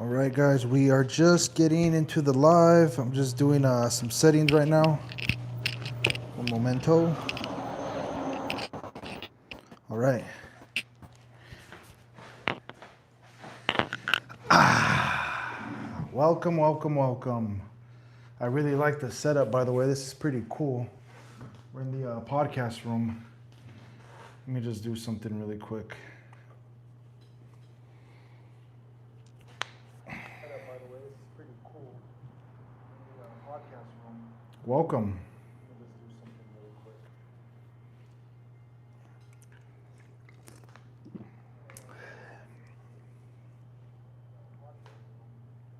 All right, guys, we are just getting into the live. I'm just doing some settings right now. Un momento. All right. Welcome, welcome, welcome. I really like the setup, by the way. This is pretty cool. We're in the podcast room. Let me just do something really quick. Setup, by the way, this is pretty cool. In the podcast room. Welcome. Let me just do something really quick.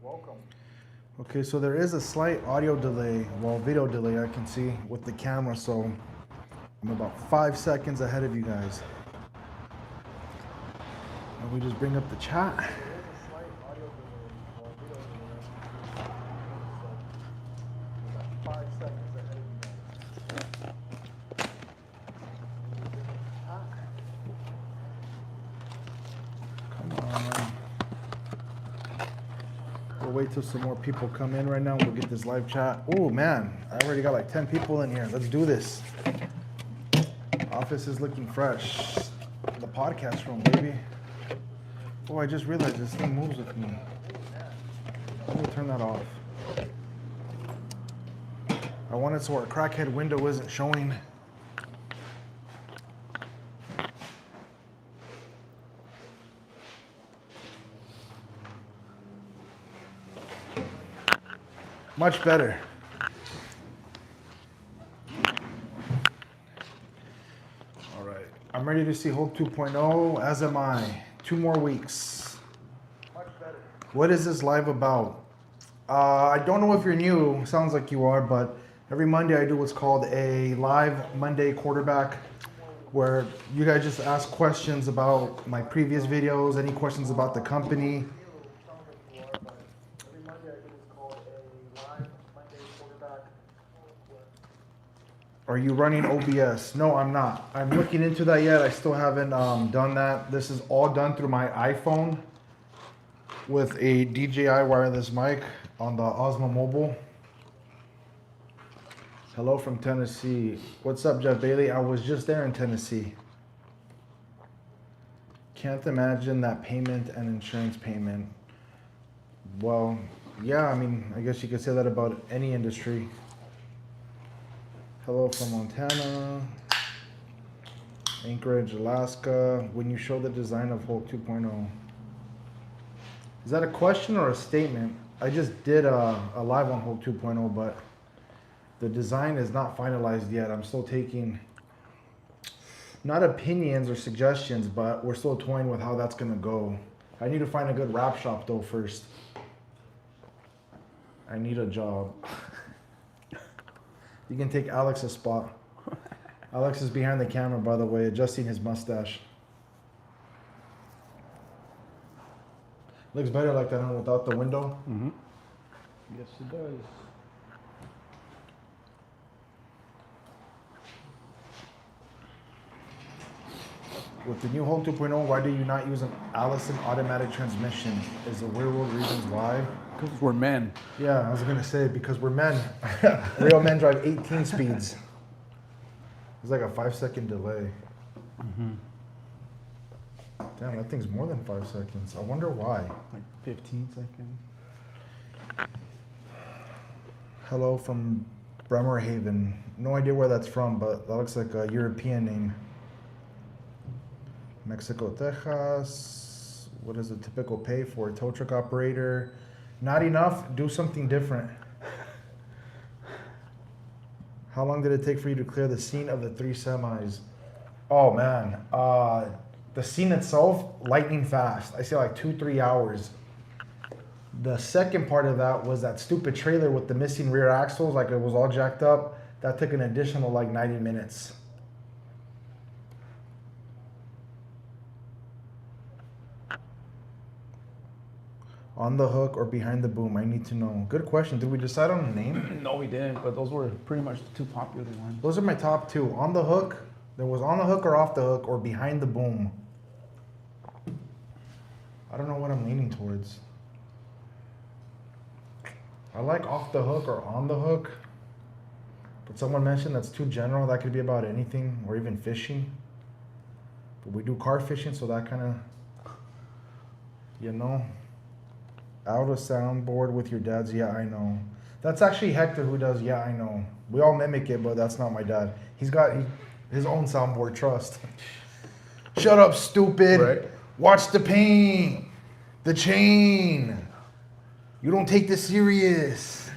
Welcome. Okay, so there is a slight audio delay, well, video delay I can see with the camera, so I'm about 5 seconds ahead of you guys. And we just bring up the chat. There is a slight audio delay, well, video delay, so I'm about 5 seconds ahead of you guys. Come on. We'll wait till some more people come in right now. We'll get this live chat. Oh man, I already got like 10 people in here. Let's do this. Office is looking fresh. The podcast room, baby. Oh, I just realized this thing moves with me. Let me turn that off. I want it so our crackhead window isn't showing. Much better. All right. I'm ready to see Hulk 2.0, as am I. 2 more weeks. Much better. What is this live about? I don't know if you're new. Sounds like you are, but every Monday I do what's called a live Monday quarterback, where you guys just ask questions about my previous videos, any questions about the company. Are you running OBS? No, I'm not. I'm looking into that yet. I still haven't done that. This is all done through my iPhone with a DJI wireless mic on the Osmo Mobile. Hello from Tennessee. What's up, Jeff Bailey? I was just there in Tennessee. Can't imagine that payment and insurance payment. Well, yeah, I mean, I guess you could say that about any industry. Hello from Montana, Anchorage, Alaska. When you show the design of Hulk 2.0. Is that a question or a statement? I just did a live on Hulk 2.0, but the design is not finalized yet. I'm still taking, not opinions or suggestions, but we're still toying with how that's gonna go. I need to find a good wrap shop though first. I need a job. You can take Alex's spot. Alex is behind the camera, by the way, adjusting his mustache. Looks better like that, huh, without the window? Mm-hmm. Yes, it does. With the new Hulk 2.0, why do you not use an Allison automatic transmission? Is there real world reasons why? Because we're men. Yeah, I was gonna say, because we're men. Real men drive 18 speeds. There's like a 5-second delay. Mm-hmm. Damn, that thing's more than 5 seconds. I wonder why. Like 15 seconds. Hello from Bremerhaven. No idea where that's from, but that looks like a European name. Mexico, Texas. What is the typical pay for a tow truck operator? Not enough. Do something different. How long did it take for you to clear the scene of the 3 semis? Oh man, the scene itself, lightning fast. I say like 2-3 hours. The second part of that was that stupid trailer with the missing rear axles, like it was all jacked up. That took an additional like 90 minutes. On the hook or behind the boom? I need to know. Good question. Did we decide on a name? No, we didn't, but those were pretty much the 2 popular ones. Those are my top 2. On the hook. There was on the hook or off the hook or behind the boom. I don't know what I'm leaning towards. I like off the hook or on the hook. But someone mentioned that's too general. That could be about anything or even fishing. But we do car fishing, so that kind of, you know, out of soundboard with your dad's. Yeah, I know. That's actually Hector who does. Yeah, I know. We all mimic it, but that's not my dad. He's got his own soundboard. Trust. Shut up, stupid. Right. Watch the paint. The chain. You don't take this serious.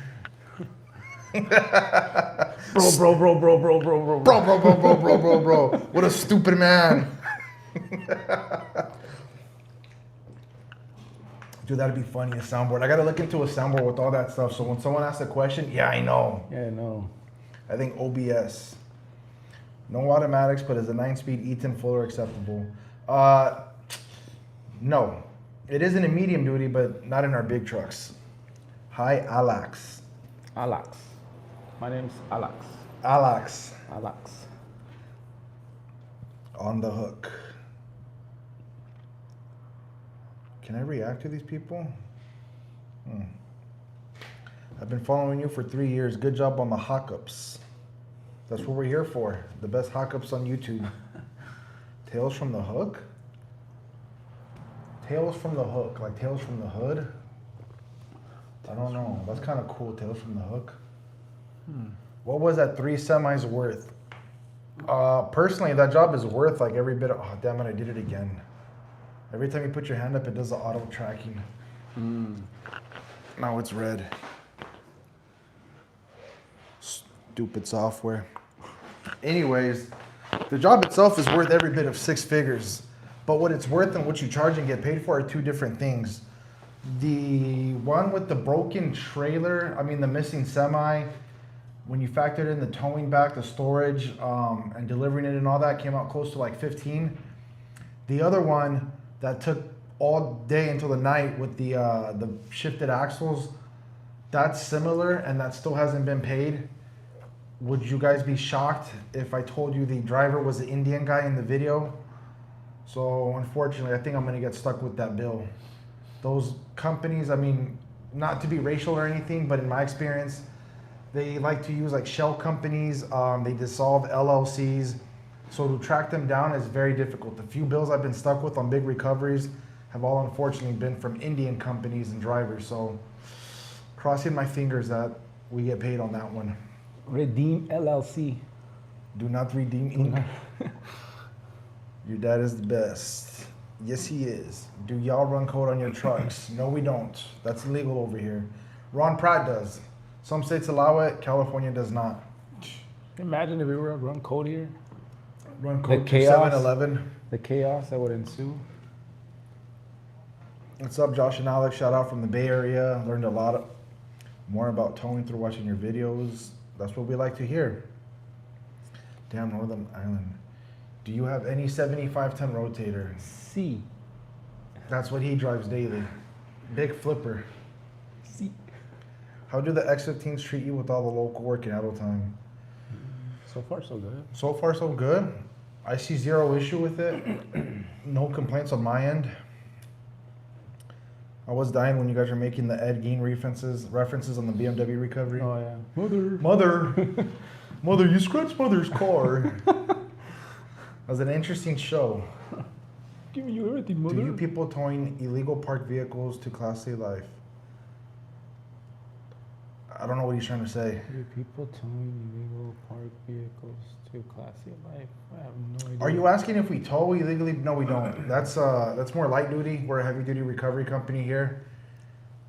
Bro. Bro. What a stupid man. Dude, that'd be funny, a soundboard. I gotta look into a soundboard with all that stuff. So when someone asks a question, yeah, I know. Yeah, no. I think OBS. No automatics, but is a 9-speed E10 Fuller acceptable? No. It isn't a medium duty, but not in our big trucks. Hi, Alex. Alex. My name's Alex. Alex. Alex. On the hook. Can I react to these people? I've been following you for 3 years. Good job on the hookups. That's what we're here for. The best hookups on YouTube. Tales from the Hook? Tales from the Hook, like Tales from the Hood? I don't know. That's kind of cool, Tales from the Hook. What was that 3 semis worth? Personally, that job is worth like every bit of, oh damn it, I did it again. Every time you put your hand up, it does the auto tracking. Now it's red. Stupid software. Anyways, the job itself is worth every bit of 6 figures. But what it's worth and what you charge and get paid for are 2 different things. The one with the broken trailer, the missing semi, when you factored in the towing back, the storage, and delivering it and all that, came out close to like 15. The other one that took all day until the night with the shifted axles, that's similar and that still hasn't been paid. Would you guys be shocked if I told you the driver was the Indian guy in the video? So unfortunately, I think I'm gonna get stuck with that bill. Those companies, not to be racial or anything, but in my experience, they like to use like shell companies. They dissolve LLCs. So to track them down is very difficult. The few bills I've been stuck with on big recoveries have all unfortunately been from Indian companies and drivers. So crossing my fingers that we get paid on that one. Redeem LLC. Do not redeem Inc. Your dad is the best. Yes, he is. Do y'all run code on your trucks? No, we don't. That's illegal over here. Ron Pratt does. Some states allow it. California does not. Imagine if we were to run code here. Run code to chaos. 7-Eleven. The chaos that would ensue. What's up, Josh and Alex? Shout out from the Bay Area. Learned a lot more about towing through watching your videos. That's what we like to hear. Damn, Northern Ireland. Do you have any 75-ton rotator? C. That's what he drives daily. Big flipper. C. How do the X15s treat you with all the local work and idle time? So far, so good. So far, so good. I see 0 issue with it. No complaints on my end. I was dying when you guys were making the Ed Gein references on the BMW recovery. Oh, yeah. Mother, you scratched Mother's car. That was an interesting show. Give you everything, mother. Do you people towing illegal parked vehicles to Class A life? I don't know what he's trying to say. Do people towing illegal parked vehicles to Class A life? I have no idea. Are you asking if we tow illegally? No, we don't. That's more light duty. We're a heavy duty recovery company here.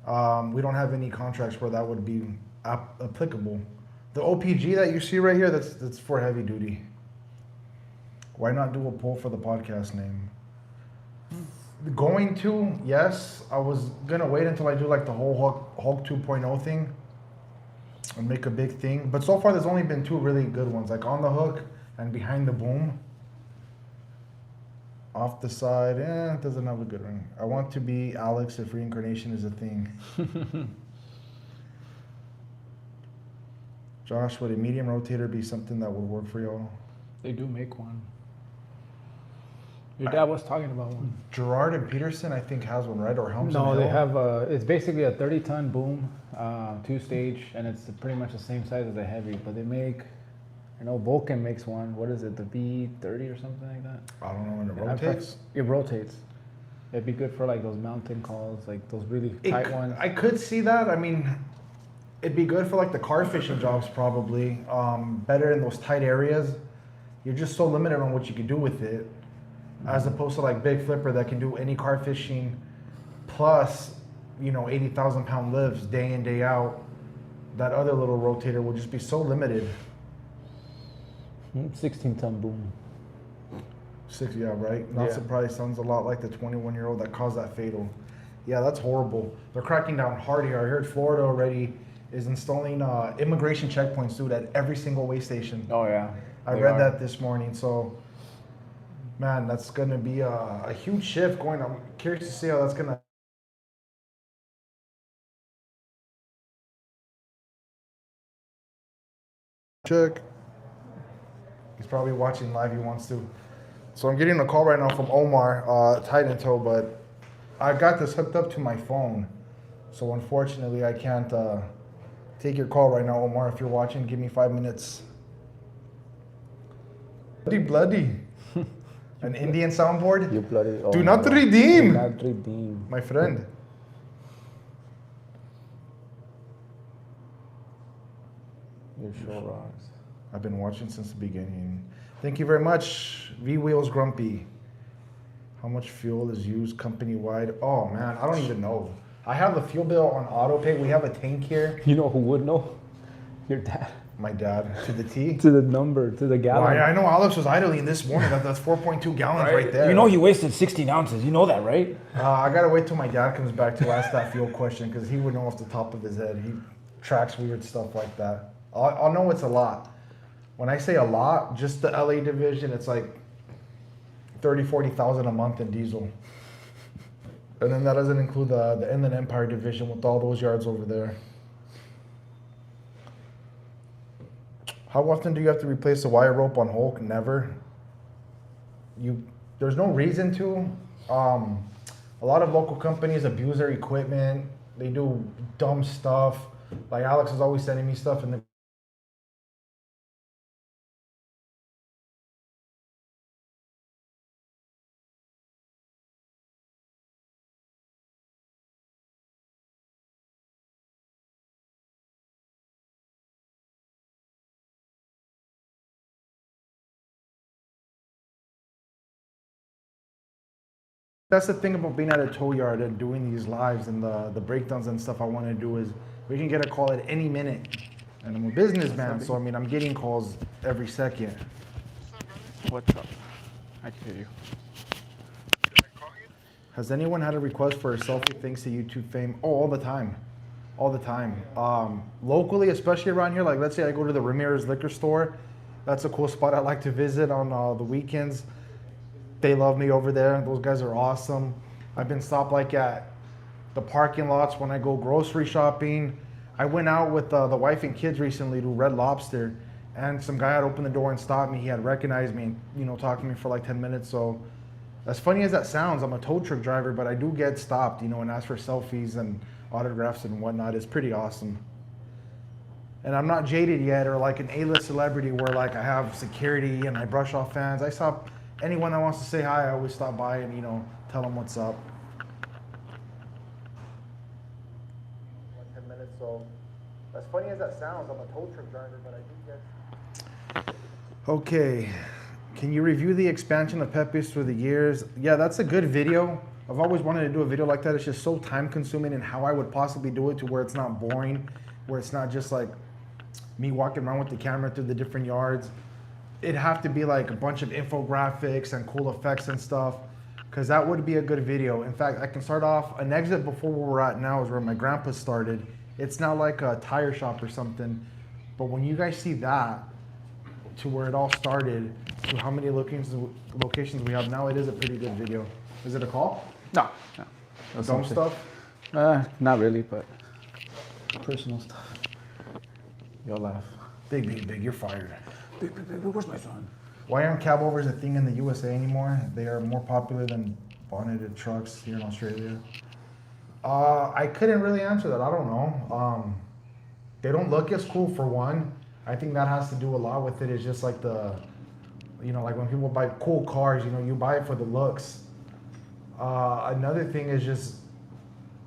We don't have any contracts where that would be applicable. The OPG that you see right here, that's for heavy duty. Why not do a poll for the podcast name? Going to, yes. I was gonna wait until I do like the whole Hulk 2.0 thing and make a big thing. But so far there's only been 2 really good ones, like On the Hook and Behind the Boom. Off the side, it doesn't have a good ring. I want to be Alex if reincarnation is a thing. Josh, would a medium rotator be something that would work for y'all? They do make one. Your dad was talking about one. Gerard and Peterson, I think, has one, right? Or Helms and No, they Hill? have it's basically a 30-ton boom, 2-stage, and it's pretty much the same size as a heavy. But they make, I know Vulcan makes one. What is it, the V30 or something like that? I don't know when it I've rotates. It rotates. It'd be good for like those mountain calls, like those really tight ones. I could see that. I mean, it'd be good for like the car fishing jobs probably. Better in those tight areas. You're just so limited on what you can do with it, as opposed to like Big Flipper that can do any car fishing, plus 80,000-pound lifts day in day out. That other little rotator will just be so limited. 16-ton boom. Yeah, right. Not surprised. Sounds a lot like the 21-year-old that caused that fatal. Yeah, that's horrible. They're cracking down hard here. I heard Florida already is installing immigration checkpoints, dude, at every single way station. Oh yeah. I read that this morning. So, man, that's going to be a huge shift going. I'm curious to see how that's going to. Check. He's probably watching live. He wants to. So I'm getting a call right now from Omar, Titan Toe, but I got this hooked up to my phone. So unfortunately, I can't take your call right now, Omar. If you're watching, give me 5 minutes. Bloody. An Indian soundboard? You bloody. Oh Do not redeem. Do not redeem. My friend. Your show rocks. I've been watching since the beginning. Thank you very much, V-Wheels Grumpy. How much fuel is used company-wide? Oh, man, I don't even know. I have the fuel bill on auto pay. We have a tank here. You know who would know? Your dad. My dad, to the T. To the number, to the gallon. Well, I know Alex was idling this morning. That's 4.2 gallons right there. You know he wasted 16 ounces. You know that, right? I got to wait till my dad comes back to ask that fuel question because he would know off the top of his head. He tracks weird stuff like that. I'll know it's a lot. When I say a lot, just the LA division, it's like 40,000 a month in diesel. And then that doesn't include the Inland Empire division with all those yards over there. How often do you have to replace the wire rope on Hulk? Never. There's no reason to. A lot of local companies abuse their equipment. They do dumb stuff. Like Alex is always sending me stuff in the That's the thing about being at a tow yard and doing these lives and the breakdowns and stuff I want to do is we can get a call at any minute. And I'm a businessman, so I mean, I'm getting calls every second. What's up? I can hear you. Has anyone had a request for a selfie thanks to YouTube fame? Oh, all the time. All the time. Locally, especially around here, like let's say I go to the Ramirez liquor store. That's a cool spot I like to visit on the weekends. They love me over there. Those guys are awesome. I've been stopped like at the parking lots when I go grocery shopping. I went out with the wife and kids recently to Red Lobster, and some guy had opened the door and stopped me. He had recognized me and talked to me for like 10 minutes. So as funny as that sounds, I'm a tow truck driver, but I do get stopped, and ask for selfies and autographs and whatnot. It's pretty awesome. And I'm not jaded yet or like an A-list celebrity where like I have security and I brush off fans. I stop anyone that wants to say hi. I always stop by and tell them what's up. 10 minutes. So as funny as that sounds, I'm a tow truck driver, but I do get. Okay, can you review the expansion of Pepe's through the years? Yeah, that's a good video. I've always wanted to do a video like that. It's just so time consuming and how I would possibly do it to where it's not boring, where it's not just like me walking around with the camera through the different yards. It'd have to be like a bunch of infographics and cool effects and stuff, because that would be a good video. In fact, I can start off, an exit before where we're at now is where my grandpa started. It's not like a tire shop or something, but when you guys see that, to where it all started, to how many locations we have now, it is a pretty good video. Is it a call? No. Dumb stuff? Not really, but personal stuff. You'll laugh. Big, you're fired. Big, where's my son? Why aren't cab overs a thing in the USA anymore? They are more popular than bonneted trucks here in Australia. I couldn't really answer that. I don't know. They don't look as cool for one. I think that has to do a lot with it. It's just like like when people buy cool cars, you buy it for the looks. Another thing is just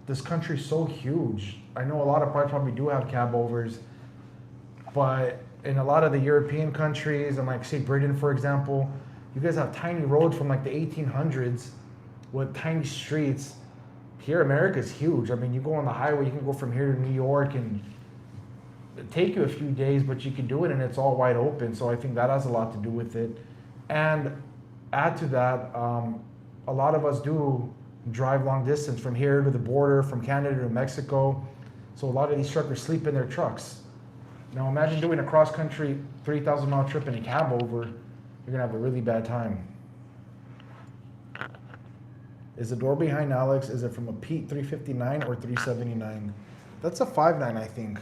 this country's so huge. I know a lot of parts probably do have cab overs, but in a lot of the European countries and like say Britain for example, you guys have tiny roads from like the 1800s with tiny streets. Here, America's huge. I mean, you go on the highway, you can go from here to New York and it take you a few days, but you can do it and it's all wide open. So I think that has a lot to do with it. And add to that, a lot of us do drive long distance from here to the border, from Canada to Mexico. So a lot of these truckers sleep in their trucks. Now imagine doing a cross-country 3,000-mile trip in a cab over. You're gonna have a really bad time. Is the door behind Alex, is it from a Pete 359 or 379? That's a 5.9, I think.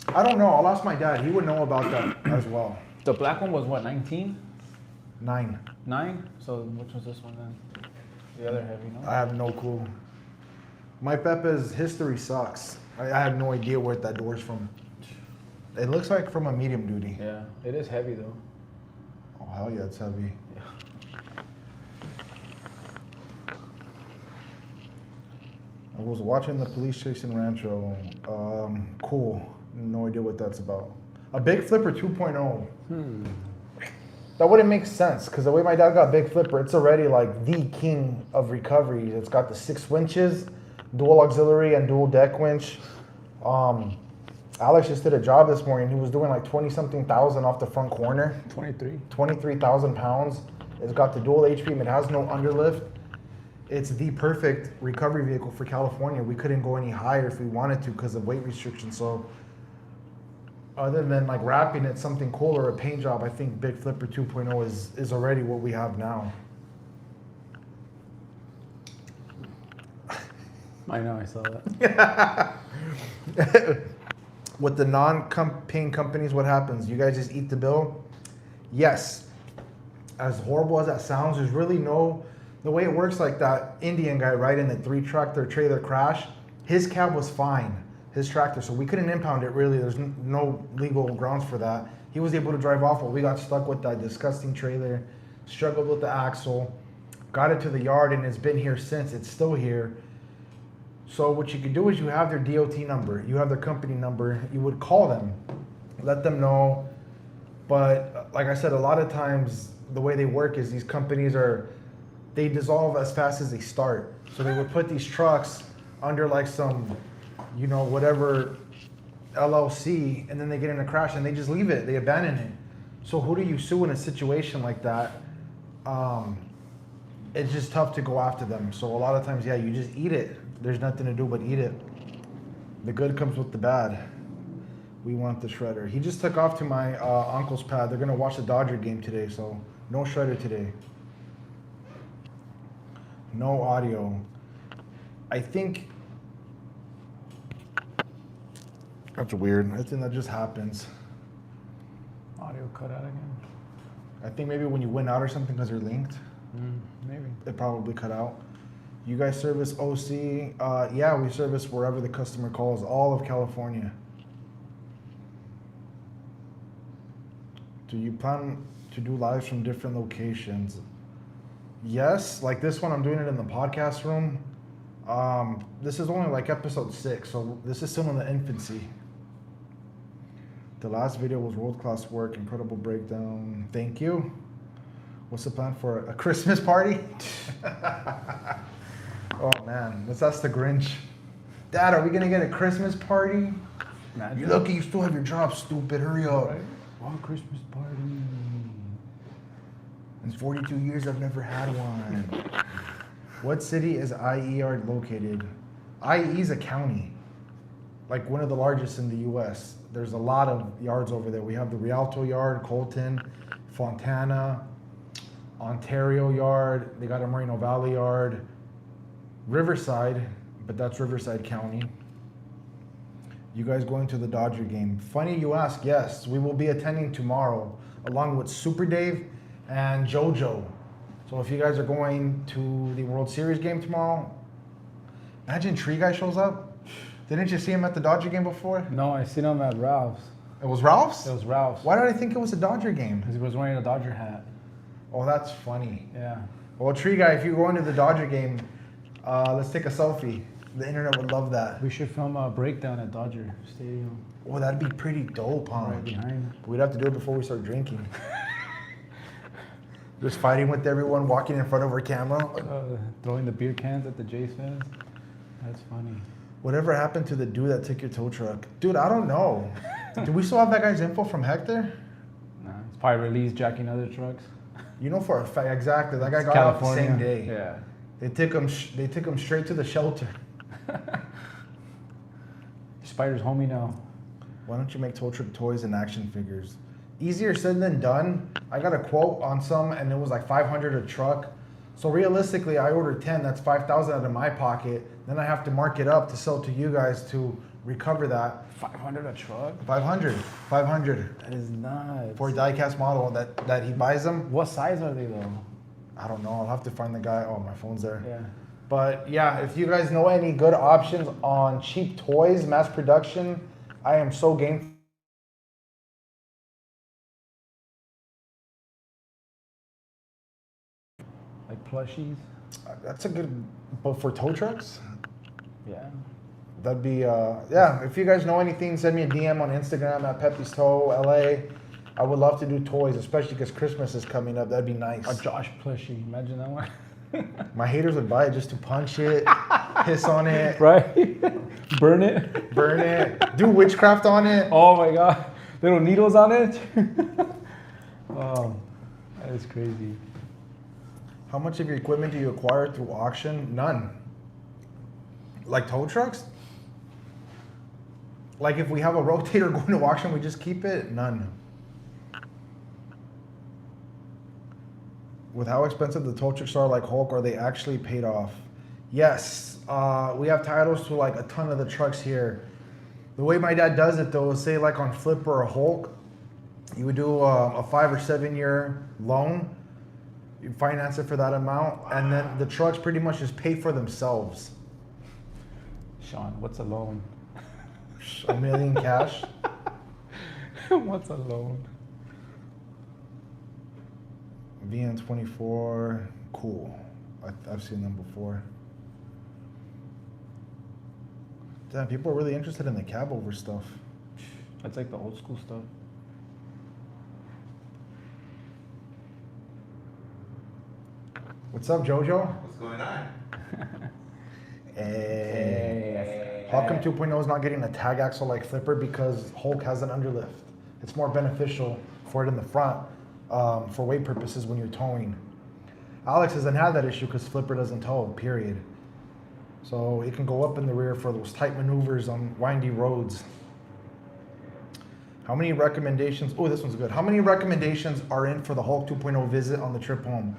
I don't know. I'll ask my dad. He would know about that as well. The black one was what, 19? 9. 9? So which was this one then? The other heavy, no? I have no clue. My Pepe's history sucks. I have no idea where that door's from. It looks like from a medium duty. Yeah, it is heavy though. Oh, hell yeah, it's heavy. Yeah. I was watching the police chasing Rancho. Cool. No idea what that's about. A Big Flipper 2.0. That wouldn't make sense because the way my dad got Big Flipper, it's already like the king of recoveries. It's got the 6 winches, dual auxiliary and dual deck winch. Alex just did a job this morning. He was doing like 20-something thousand off the front corner. 23,000 pounds. It's got the dual H beam. It has no underlift. It's the perfect recovery vehicle for California. We couldn't go any higher if we wanted to because of weight restrictions. So other than like wrapping it something cool or a paint job, I think Big Flipper 2.0 is already what we have now. I know, I saw that. With the non-paying companies, what happens? You guys just eat the bill? Yes. As horrible as that sounds, there's really no... The way it works, like that Indian guy, right, in the 3-tractor trailer crash, his cab was fine, his tractor, so we couldn't impound it really. There's no legal grounds for that. He was able to drive off, but we got stuck with that disgusting trailer, struggled with the axle, got it to the yard, and it's been here since. It's still here. So what you could do is you have their DOT number, you have their company number, you would call them, let them know. But like I said, a lot of times the way they work is these companies they dissolve as fast as they start. So they would put these trucks under like some, whatever LLC, and then they get in a crash and they just leave it, they abandon it. So who do you sue in a situation like that? It's just tough to go after them. So a lot of times, yeah, you just eat it. There's nothing to do but eat it. The good comes with the bad. We want the shredder. He just took off to my uncle's pad. They're gonna watch the Dodger game today, so no shredder today. No audio. I think that's weird. I think that just happens. Audio cut out again. I think maybe when you went out or something because they're linked. Maybe. It probably cut out. You guys service OC? Yeah, we service wherever the customer calls, all of California. Do you plan to do lives from different locations? Yes, like this one, I'm doing it in the podcast room. This is only like episode 6, so this is still in the infancy. The last video was world-class work, incredible breakdown. Thank you. What's the plan for a Christmas party? Oh man, let's ask the Grinch. Dad, are we gonna get a Christmas party? Imagine. You're lucky you still have your job, stupid. Hurry up. Right? Oh, Christmas party. In 42 years, I've never had one. What city is IE yard located? IE is a county, like one of the largest in the U.S. There's a lot of yards over there. We have the Rialto yard, Colton, Fontana, Ontario yard. They got a Moreno Valley yard, Riverside, but that's Riverside County. You guys going to the Dodger game? Funny you ask. Yes, we will be attending tomorrow, along with Super Dave and JoJo. So if you guys are going to the World Series game tomorrow, imagine Tree Guy shows up. Didn't you see him at the Dodger game before? No, I seen him at Ralph's. It was Ralph's? It was Ralph's. Why did I think it was a Dodger game? Because he was wearing a Dodger hat. Oh, that's funny. Yeah. Well, Tree Guy, if you're going to the Dodger game, let's take a selfie. The internet would love that. We should film a breakdown at Dodger Stadium. Oh, that'd be pretty dope, huh? Right behind. We'd have to do it before we start drinking. Just fighting with everyone, walking in front of our camera. Throwing the beer cans at the Jays fans. That's funny. Whatever happened to the dude that took your tow truck? Dude, I don't know. Do we still have that guy's info from Hector? Nah, it's probably released jacking other trucks. You know for a fact, exactly. That guy It's got California. out the same day. Yeah. They took him straight to the shelter. Spider's homie now. Why don't you make tow truck toys and action figures? Easier said than done. I got a quote on some and it was like 500 a truck. So realistically, I ordered 10. That's 5,000 out of my pocket. Then I have to mark it up to sell to you guys to recover that. 500 a truck? 500. That is nuts. For a diecast model that he buys them. What size are they though? I don't know. I'll have to find the guy. Oh, my phone's there. Yeah. But yeah, if you guys know any good options on cheap toys, mass production, I am so game. Like plushies? That's a good, but for tow trucks, Yeah. that'd be, yeah. If you guys know anything, send me a DM on Instagram at Pepe's Tow LA. I would love to do toys, especially because Christmas is coming up. That'd be nice. A Josh plushie. Imagine that one. My haters would buy it just to punch it, piss on it, Right? Burn it. burn it, do witchcraft on it. Oh my god. Little needles on it. Oh, that is crazy. How much of your equipment do you acquire through auction? None. Like tow trucks? Like if we have a rotator going to auction, we just keep it? None. With how expensive the tow trucks are like Hulk, are they actually paid off? Yes. We have titles to like a ton of the trucks here. The way my dad does it though is say like on Flipper or Hulk, you would do a 5 or 7 year loan. You finance it for that amount, and then the trucks pretty much just pay for themselves. Sean, what's a loan? $1 million cash. What's a loan? VN24, cool. I've seen them before. Damn, people are really interested in the cab over stuff. That's like the old school stuff. What's up, JoJo? What's going on? Hey. Hawcom 2.0 is not getting a tag axle like Flipper because Hulk has an underlift. It's more beneficial for it in the front for weight purposes when you're towing. Alex doesn't have that issue because Flipper doesn't tow, period. So it can go up in the rear for those tight maneuvers on windy roads. How many recommendations? Oh, this one's good. How many recommendations are in for the Hulk 2.0 visit on the trip home?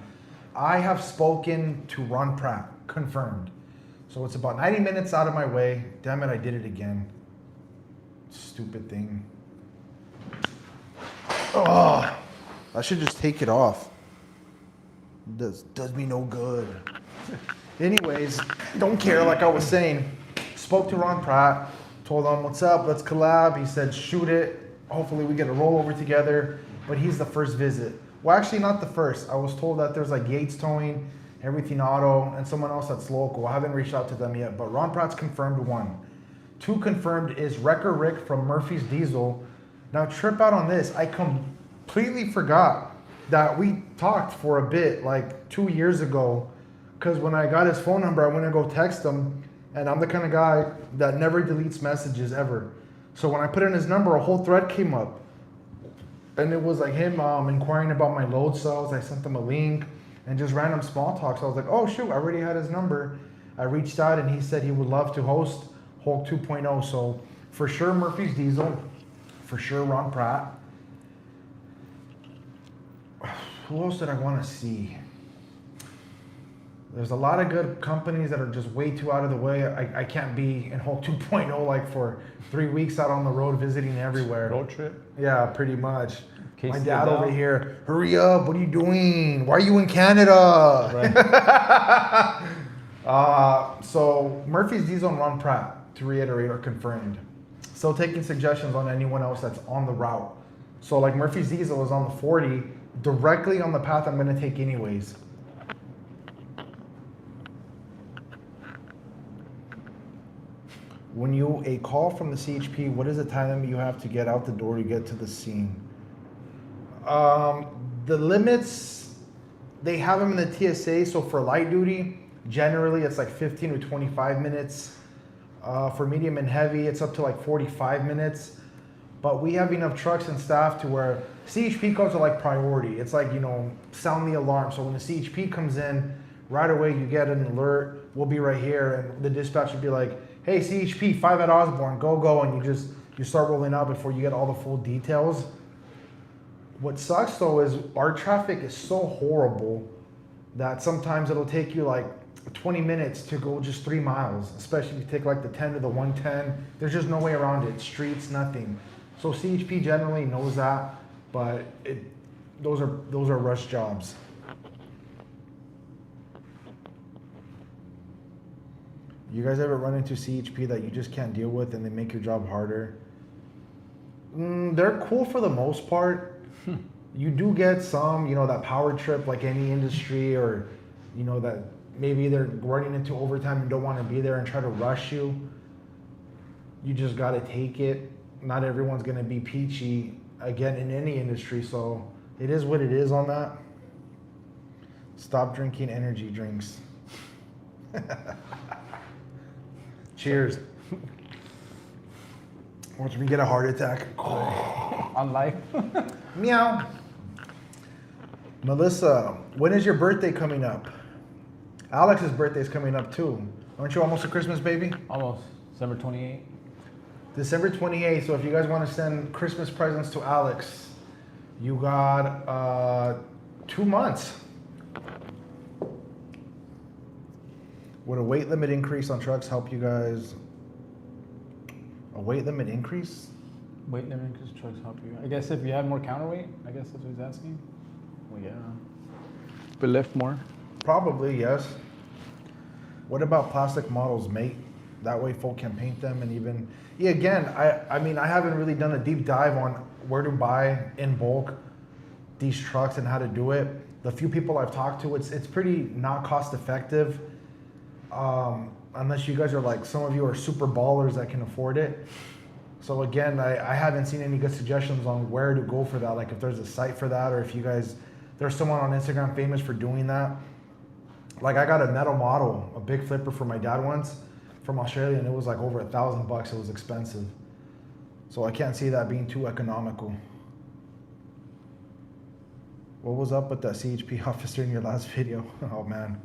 I have spoken to Ron Pratt, confirmed. So it's about 90 minutes out of my way. Damn it, I did it again. Stupid thing. Oh, I should just take it off. Does me no good. Anyways, don't care, like I was saying. Spoke to Ron Pratt, told him, what's up, let's collab. He said, shoot it. Hopefully we get a rollover together. But he's the first visit. Well, actually not the first. I was told that there's like Yates Towing, Everything Auto, and someone else that's local. I haven't reached out to them yet, but Ron Pratt's confirmed one. 2 confirmed is Wrecker Rick from Murphy's Diesel. Now trip out on this. I completely forgot that we talked for a bit like 2 years ago, because when I got his phone number, I went to go text him, and I'm the kind of guy that never deletes messages ever. So when I put in his number, a whole thread came up. And it was like him inquiring about my load cells. I sent him a link and just random small talk. So I was like, oh shoot, I already had his number. I reached out and he said he would love to host Hulk 2.0. So for sure Murphy's Diesel, for sure Ron Pratt. Who else did I want to see? There's a lot of good companies that are just way too out of the way. I can't be in whole 2.0 like for 3 weeks out on the road visiting everywhere. Road trip. Yeah, pretty much. Case My of dad the over Dow. here, hurry up, what are you doing? Why are you in Canada? So Murphy's Diesel and Ron Pratt, to reiterate, are confirmed. Still taking suggestions on anyone else that's on the route. So like Murphy's Diesel is on the 40, directly on the path I'm gonna take anyways. When you a call from the CHP, what is the time limit you have to get out the door to get to the scene? The limits, they have them in the TSA. So for light duty, generally it's like 15 to 25 minutes. For medium and heavy, it's up to like 45 minutes. But we have enough trucks and staff to where CHP calls are like priority. It's like, sound the alarm. So when the CHP comes in, right away you get an alert. We'll be right here, and the dispatch would be like, hey, CHP, 5 at Osborne, go, and you start rolling out before you get all the full details. What sucks though is our traffic is so horrible that sometimes it'll take you like 20 minutes to go just 3 miles, especially if you take like the 10 to the 110. There's just no way around it. Streets, nothing. So CHP generally knows that, but those are rush jobs. You guys ever run into CHP that you just can't deal with and they make your job harder? They're cool for the most part. You do get some, that power trip like any industry, or, that maybe they're running into overtime and don't want to be there and try to rush you. You just got to take it. Not everyone's going to be peachy, again, in any industry. So it is what it is on that. Stop drinking energy drinks. Cheers. Once we get a heart attack. On life. Meow. Melissa, when is your birthday coming up? Alex's birthday is coming up too. Aren't you almost a Christmas baby? Almost. December 28th. December 28th. So if you guys want to send Christmas presents to Alex, you got 2 months. Would a weight limit increase on trucks help you guys? A weight limit increase? Weight limit because trucks help you. I guess if you have more counterweight, I guess that's what he's asking. Well, yeah. But lift more. Probably, yes. What about plastic models, mate? That way folk can paint them and even... Yeah, again, I mean, I haven't really done a deep dive on where to buy in bulk these trucks and how to do it. The few people I've talked to, it's pretty not cost effective. Unless you guys are like, some of you are super ballers that can afford it. So again, I haven't seen any good suggestions on where to go for that. Like if there's a site for that, or if you guys, there's someone on Instagram famous for doing that. Like I got a metal model, a big flipper for my dad once from Australia, and it was like over $1,000. It was expensive. So I can't see that being too economical. What was up with that CHP officer in your last video? Oh man.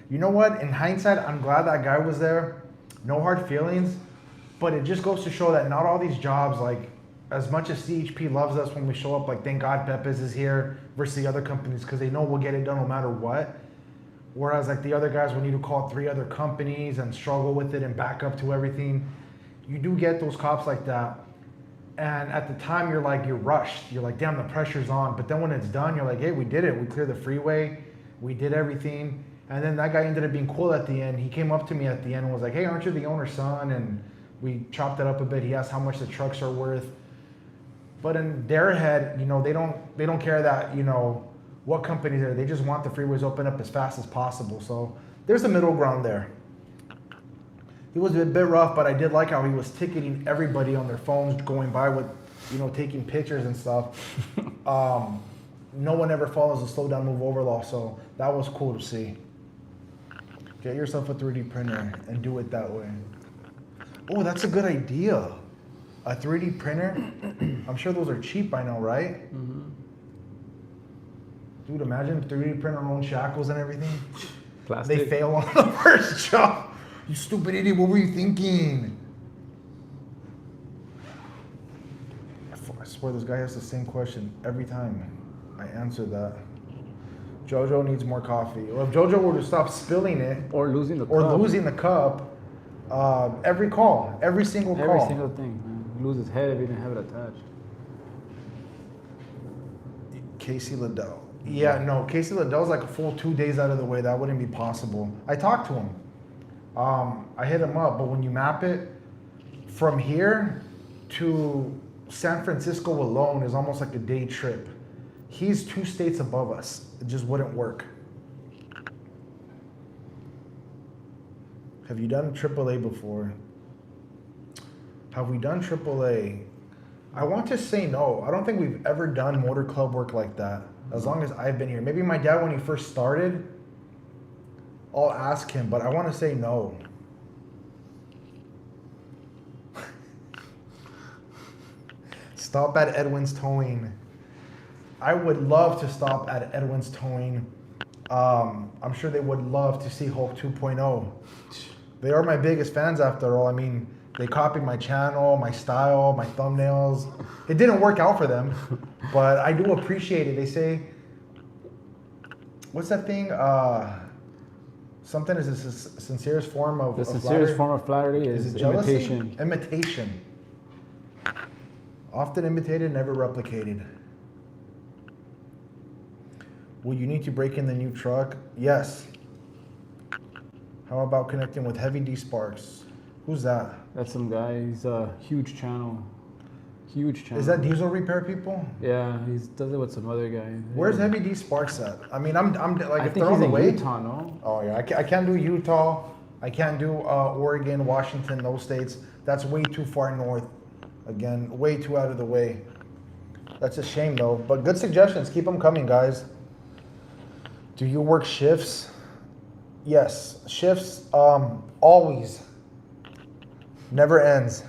You know what? In hindsight, I'm glad that guy was there. No hard feelings, but it just goes to show that not all these jobs, like as much as CHP loves us when we show up, like thank God Pepes is here versus the other companies because they know we'll get it done no matter what. Whereas like the other guys will need to call 3 other companies and struggle with it and back up to everything. You do get those cops like that. And at the time you're rushed. You're like, damn, the pressure's on. But then when it's done, you're like, hey, we did it. We cleared the freeway. We did everything. And then that guy ended up being cool at the end. He came up to me at the end and was like, hey, aren't you the owner's son? And we chopped it up a bit. He asked how much the trucks are worth. But in their head, they don't care that, what company's there. They just want the freeways open up as fast as possible. So there's a middle ground there. He was a bit rough, but I did like how he was ticketing everybody on their phones going by with, taking pictures and stuff. No one ever follows the slow down, move over law. So that was cool to see. Get yourself a 3D printer and do it that way. Oh, that's a good idea. A 3D printer? I'm sure those are cheap by now, right? Mm-hmm. Dude, imagine 3D printer our own shackles and everything. Plastic. They fail on the first job. You stupid idiot, what were you thinking? I swear this guy has the same question every time I answer that. Jojo needs more coffee. Well, if Jojo were to stop spilling it Or losing the or cup. losing the cup, every call, every single call. Every single thing, man. Lose his head if he didn't have it attached. Casey Liddell. Yeah, no, Casey Liddell's like a full 2 days out of the way. That wouldn't be possible. I talked to him. I hit him up, but when you map it from here to San Francisco alone is almost like a day trip. He's 2 states above us. It just wouldn't work. Have you done AAA before? Have we done AAA? I want to say no. I don't think we've ever done motor club work like that, as long as I've been here. Maybe my dad, when he first started, I'll ask him, but I want to say no. Stop at Edwin's Towing. I would love to stop at Edwin's Towing. I'm sure they would love to see Hulk 2.0. They are my biggest fans after all. I mean, they copied my channel, my style, my thumbnails. It didn't work out for them, but I do appreciate it. They say, what's that thing? Something is the sincerest form of The sincerest form of flattery Is is it jealousy? imitation. Imitation. Often imitated, never replicated. Will you need to break in the new truck? Yes. How about connecting with Heavy D Sparks? Who's that? That's some guy. He's a huge channel. Huge channel. Is that diesel repair people? Yeah, he does it with some other guy. Where's Heavy D Sparks at? I mean, I'm like, I if think they're he's on the in way. Utah, no? Oh yeah, I can't do Utah. I can't do Oregon, Washington, those states. That's way too far north. Again, way too out of the way. That's a shame though. But good suggestions. Keep them coming, guys. Do you work shifts? Yes, shifts. Always. Never ends.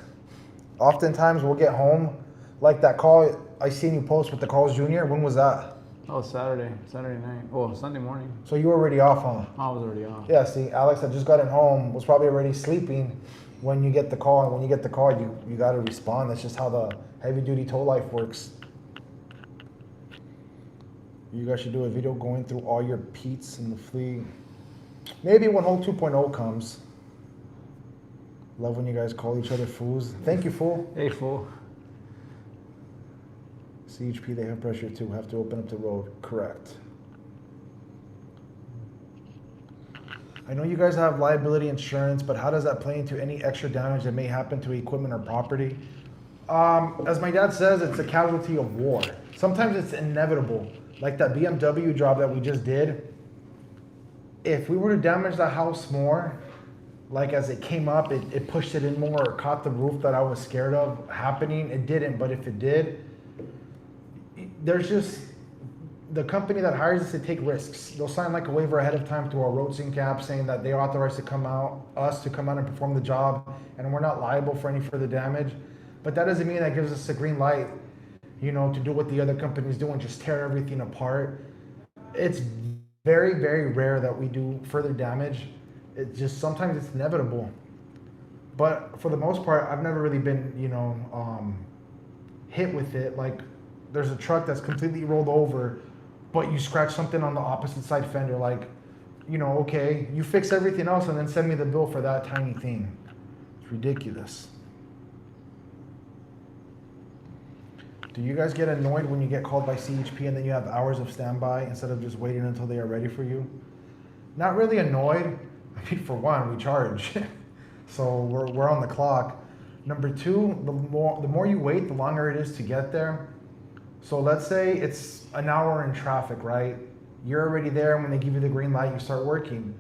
Oftentimes we'll get home, like that call I seen you post with the Carl's Jr. When was that? Oh, Saturday night. Oh, Sunday morning. So you were already off, huh? I was already off. Yeah, see, Alex had just gotten home, was probably already sleeping when you get the call. And when you get the call, you got to respond. That's just how the heavy duty tow life works. You guys should do a video going through all your Pete's in the fleet. Maybe when Hulk 2.0 comes. Love when you guys call each other fools. Thank you, fool. Hey, fool. CHP, they have pressure too. Have to open up the road. Correct. I know you guys have liability insurance, but how does that play into any extra damage that may happen to equipment or property? As my dad says, it's a casualty of war. Sometimes it's inevitable. Like that BMW job that we just did. If we were to damage the house more, like as it came up, it pushed it in more or caught the roof that I was scared of happening. It didn't, but if it did, there's just the company that hires us to take risks. They'll sign like a waiver ahead of time to our road sync app saying that they authorize us to come out and perform the job, and we're not liable for any further damage. But that doesn't mean that gives us a green light, to do what the other companies do and just tear everything apart. It's very, very rare that we do further damage. It just sometimes it's inevitable. But for the most part, I've never really been, hit with it. Like there's a truck that's completely rolled over, but you scratch something on the opposite side fender. Like, okay, you fix everything else and then send me the bill for that tiny thing. It's ridiculous. Do you guys get annoyed when you get called by CHP and then you have hours of standby instead of just waiting until they are ready for you? Not really annoyed. I mean, for one, we charge. So we're on the clock. Number two, the more you wait, the longer it is to get there. So let's say it's an hour in traffic, right? You're already there, and when they give you the green light, you start working.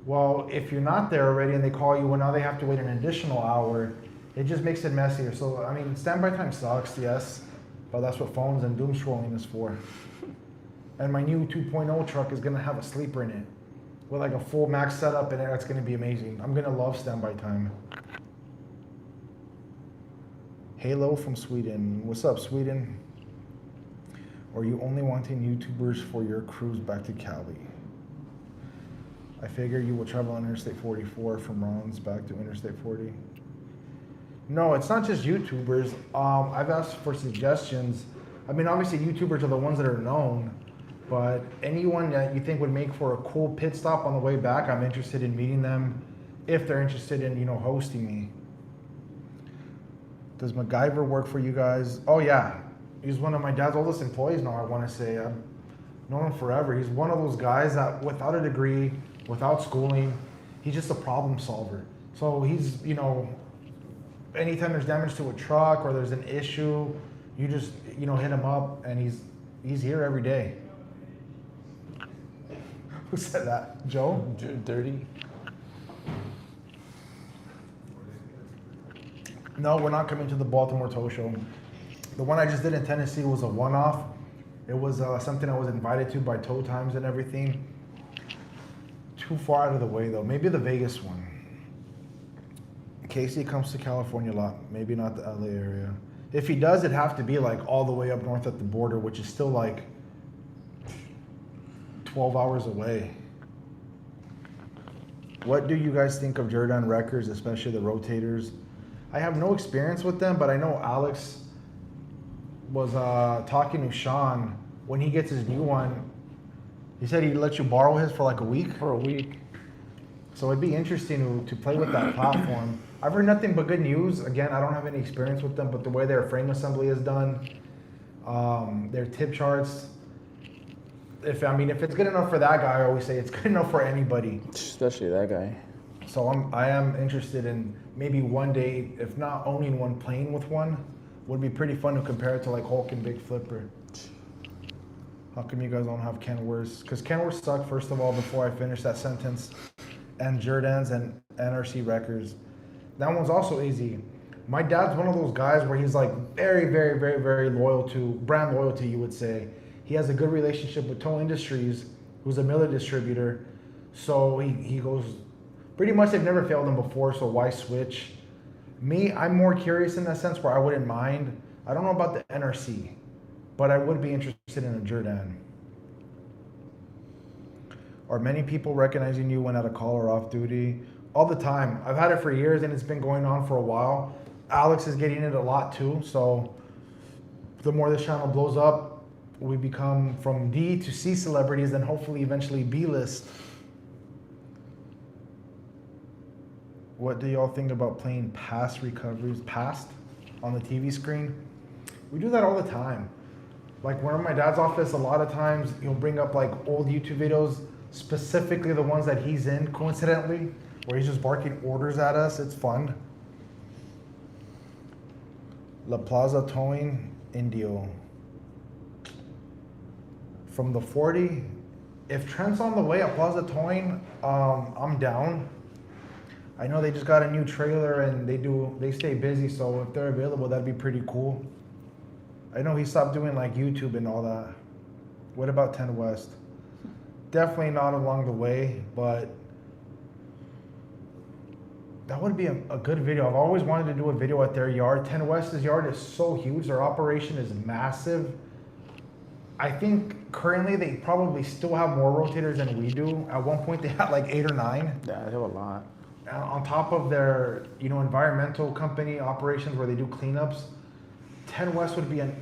Well, if you're not there already and they call you, well, now they have to wait an additional hour. It just makes it messier. So, I mean, standby time sucks, yes, but that's what phones and doom scrolling is for. And my new 2.0 truck is gonna have a sleeper in it with like a full max setup, and it's gonna be amazing. I'm gonna love standby time. Halo from Sweden. What's up, Sweden? Or are you only wanting YouTubers for your cruise back to Cali? I figure you will travel on Interstate 44 from Ron's back to Interstate 40. No, it's not just YouTubers. I've asked for suggestions. I mean, obviously YouTubers are the ones that are known, But anyone that you think would make for a cool pit stop on the way back, I'm interested in meeting them if they're interested in, hosting me. Does MacGyver work for you guys? Oh yeah. He's one of my dad's oldest employees now, I want to say. I've known him forever. He's one of those guys that without a degree, without schooling, he's just a problem solver. So he's, anytime there's damage to a truck or there's an issue, you just, hit him up and he's here every day. Who said that? Joe? Dirty. No, we're not coming to the Baltimore Tow Show. The one I just did in Tennessee was a one-off. It was something I was invited to by Tow Times and everything. Too far out of the way though. Maybe the Vegas one. Casey comes to California a lot. Maybe not the LA area. If he does, it'd have to be like all the way up north at the border, which is still like 12 hours away. What do you guys think of Jordan Records, especially the rotators? I have no experience with them, but I know Alex was talking to Sean when he gets his new one. He said he'd let you borrow his for like a week. For a week. So it'd be interesting to play with that platform. I've heard nothing but good news. Again, I don't have any experience with them, but the way their frame assembly is done, their tip charts, if it's good enough for that guy, I always say it's good enough for anybody. Especially that guy. So I am interested in maybe one day, if not owning one, playing with one. Would be pretty fun to compare it to like Hulk and Big Flipper. How come you guys don't have Kenworths? Because Kenworths suck, first of all, before I finish that sentence. And Jordans and NRC records. That one's also easy. My dad's one of those guys where he's like very, very, very, very loyal to, brand loyalty, you would say. He has a good relationship with Tow Industries, who's a Miller distributor. So he goes, pretty much they've never failed him before, so why switch? Me, I'm more curious in that sense where I wouldn't mind. I don't know about the NRC, but I would be interested in a Jordan. Are many people recognizing you when at a call or off duty? All the time. I've had it for years and it's been going on for a while. Alex is getting it a lot too, so the more this channel blows up, we become from D to C celebrities and hopefully eventually B-list. What do y'all think about playing past recoveries, on the TV screen? We do that all the time. Like when I'm in my dad's office, a lot of times he'll bring up like old YouTube videos, specifically the ones that he's in coincidentally, where he's just barking orders at us. It's fun. La Plaza Towing, Indio. From the 40, if Trent's on the way at Plaza Towing, I'm down. I know they just got a new trailer and they stay busy, so if they're available, that'd be pretty cool. I know he stopped doing like YouTube and all that. What about 10 West? Definitely not along the way, but that would be a good video. I've always wanted to do a video at their yard. 10 West's yard is so huge. Their operation is massive. I think currently they probably still have more rotators than we do. At one point they had like 8 or 9. Yeah, they have a lot. On top of their, environmental company operations where they do cleanups, 10 West would be a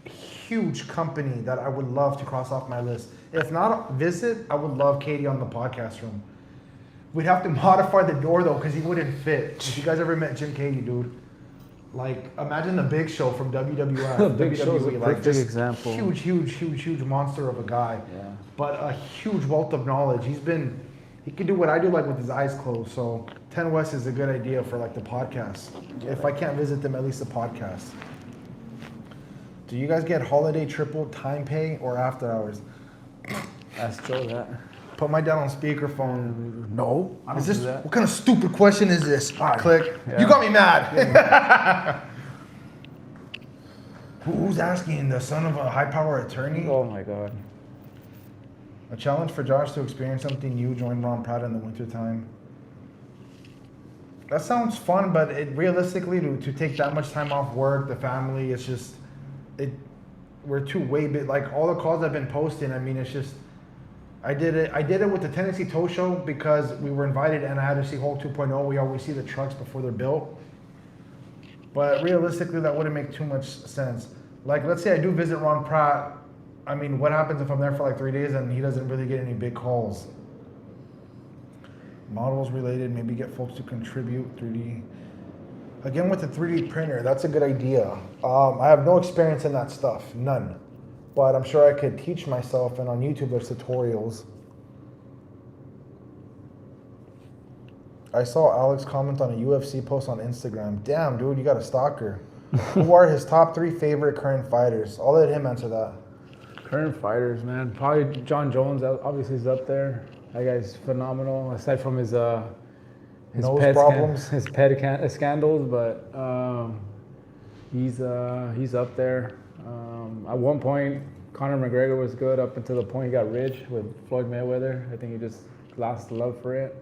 huge company that I would love to cross off my list. If not visit, I would love Katie on the podcast room. We'd have to modify the door though, because he wouldn't fit. If you guys ever met Jim Katie, dude, like imagine the Big Show from WWF. The Big Show is a like perfect this example. Huge monster of a guy. Yeah. But a huge wealth of knowledge. He can do what I do like with his eyes closed. So 10 West is a good idea for like the podcast. If I can't visit them, at least the podcast. Do you guys get holiday triple time pay or after hours? Ask Joe that. Put my dad on speakerphone. No, I don't Is this do that. what kind of stupid question is this? Click. Yeah. You got me mad. Who's asking? The son of a high power attorney? Oh my God. A challenge for Josh to experience something new. Join Ron Pratt in the wintertime. That sounds fun, but realistically, to take that much time off work, the family, it's just, we're too way big. Like all the calls I've been posting, it's just, I did it with the Tennessee Tow Show because we were invited and I had to see Hulk 2.0. We always see the trucks before they're built. But realistically, that wouldn't make too much sense. Like, let's say I do visit Ron Pratt I mean, what happens if I'm there for like 3 days and he doesn't really get any big calls? Models related, maybe get folks to contribute 3D. Again, with the 3D printer, that's a good idea. I have no experience in that stuff, none. But I'm sure I could teach myself, and on YouTube there's tutorials. I saw Alex comment on a UFC post on Instagram. Damn, dude, you got a stalker. Who are his top 3 favorite current fighters? I'll let him answer that. Current fighters, man. Probably John Jones. Obviously, is up there. That guy's phenomenal. Aside from his Nose pet problems. his pet scandals, but he's up there. At one point, Conor McGregor was good up until the point he got rich with Floyd Mayweather. I think he just lost the love for it.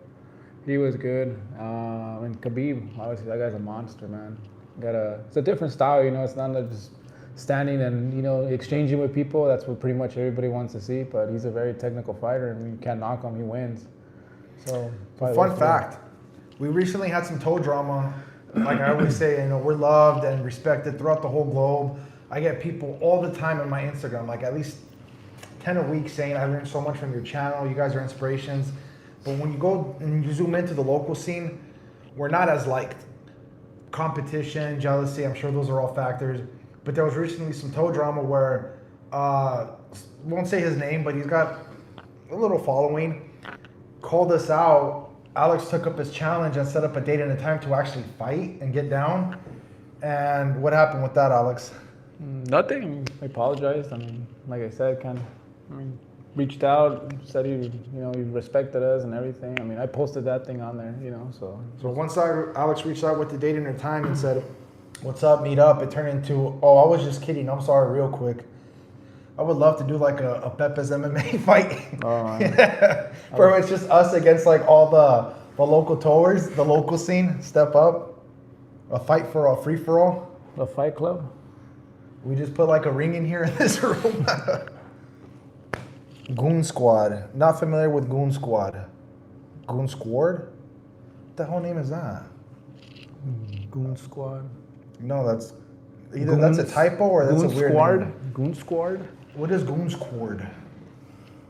He was good. And Khabib, obviously, that guy's a monster, man. It's a different style, you know. It's not like just standing and, you know, exchanging with people. That's what pretty much everybody wants to see. But he's a very technical fighter, and you can't knock him. He wins. So, Fun fact: we recently had some toe drama. Like I always say, you know, we're loved and respected throughout the whole globe. I get people all the time on my Instagram, like at least 10 a week, saying I learned so much from your channel. You guys are inspirations. But when you go and you zoom into the local scene, we're not as liked. Competition, jealousy, I'm sure those are all factors. But there was recently some toe drama where, won't say his name, but he's got a little following, called us out. Alex took up his challenge and set up a date and a time to actually fight and get down. And what happened with that, Alex? Nothing. I apologized. I mean, like I said, reached out, said he respected us and everything. I mean, I posted that thing on there, you know, so. So once Alex reached out with the date and the time and said, "What's up, meet up," it turned into, "Oh, I was just kidding. I'm sorry," real quick. I would love to do like a Pepe's MMA fight. Oh, Yeah. Where it's just us against like all the local towers, the local scene, step up. A fight for a free for all. The Fight Club? We just put like a ring in here in this room. Goon Squad. Not familiar with Goon Squad. Goon Squad? What the hell name is that? Goon Squad. No, that's either that's a typo or that's Goon a weird Squad? name. Goon Squad? What is Goon Squad?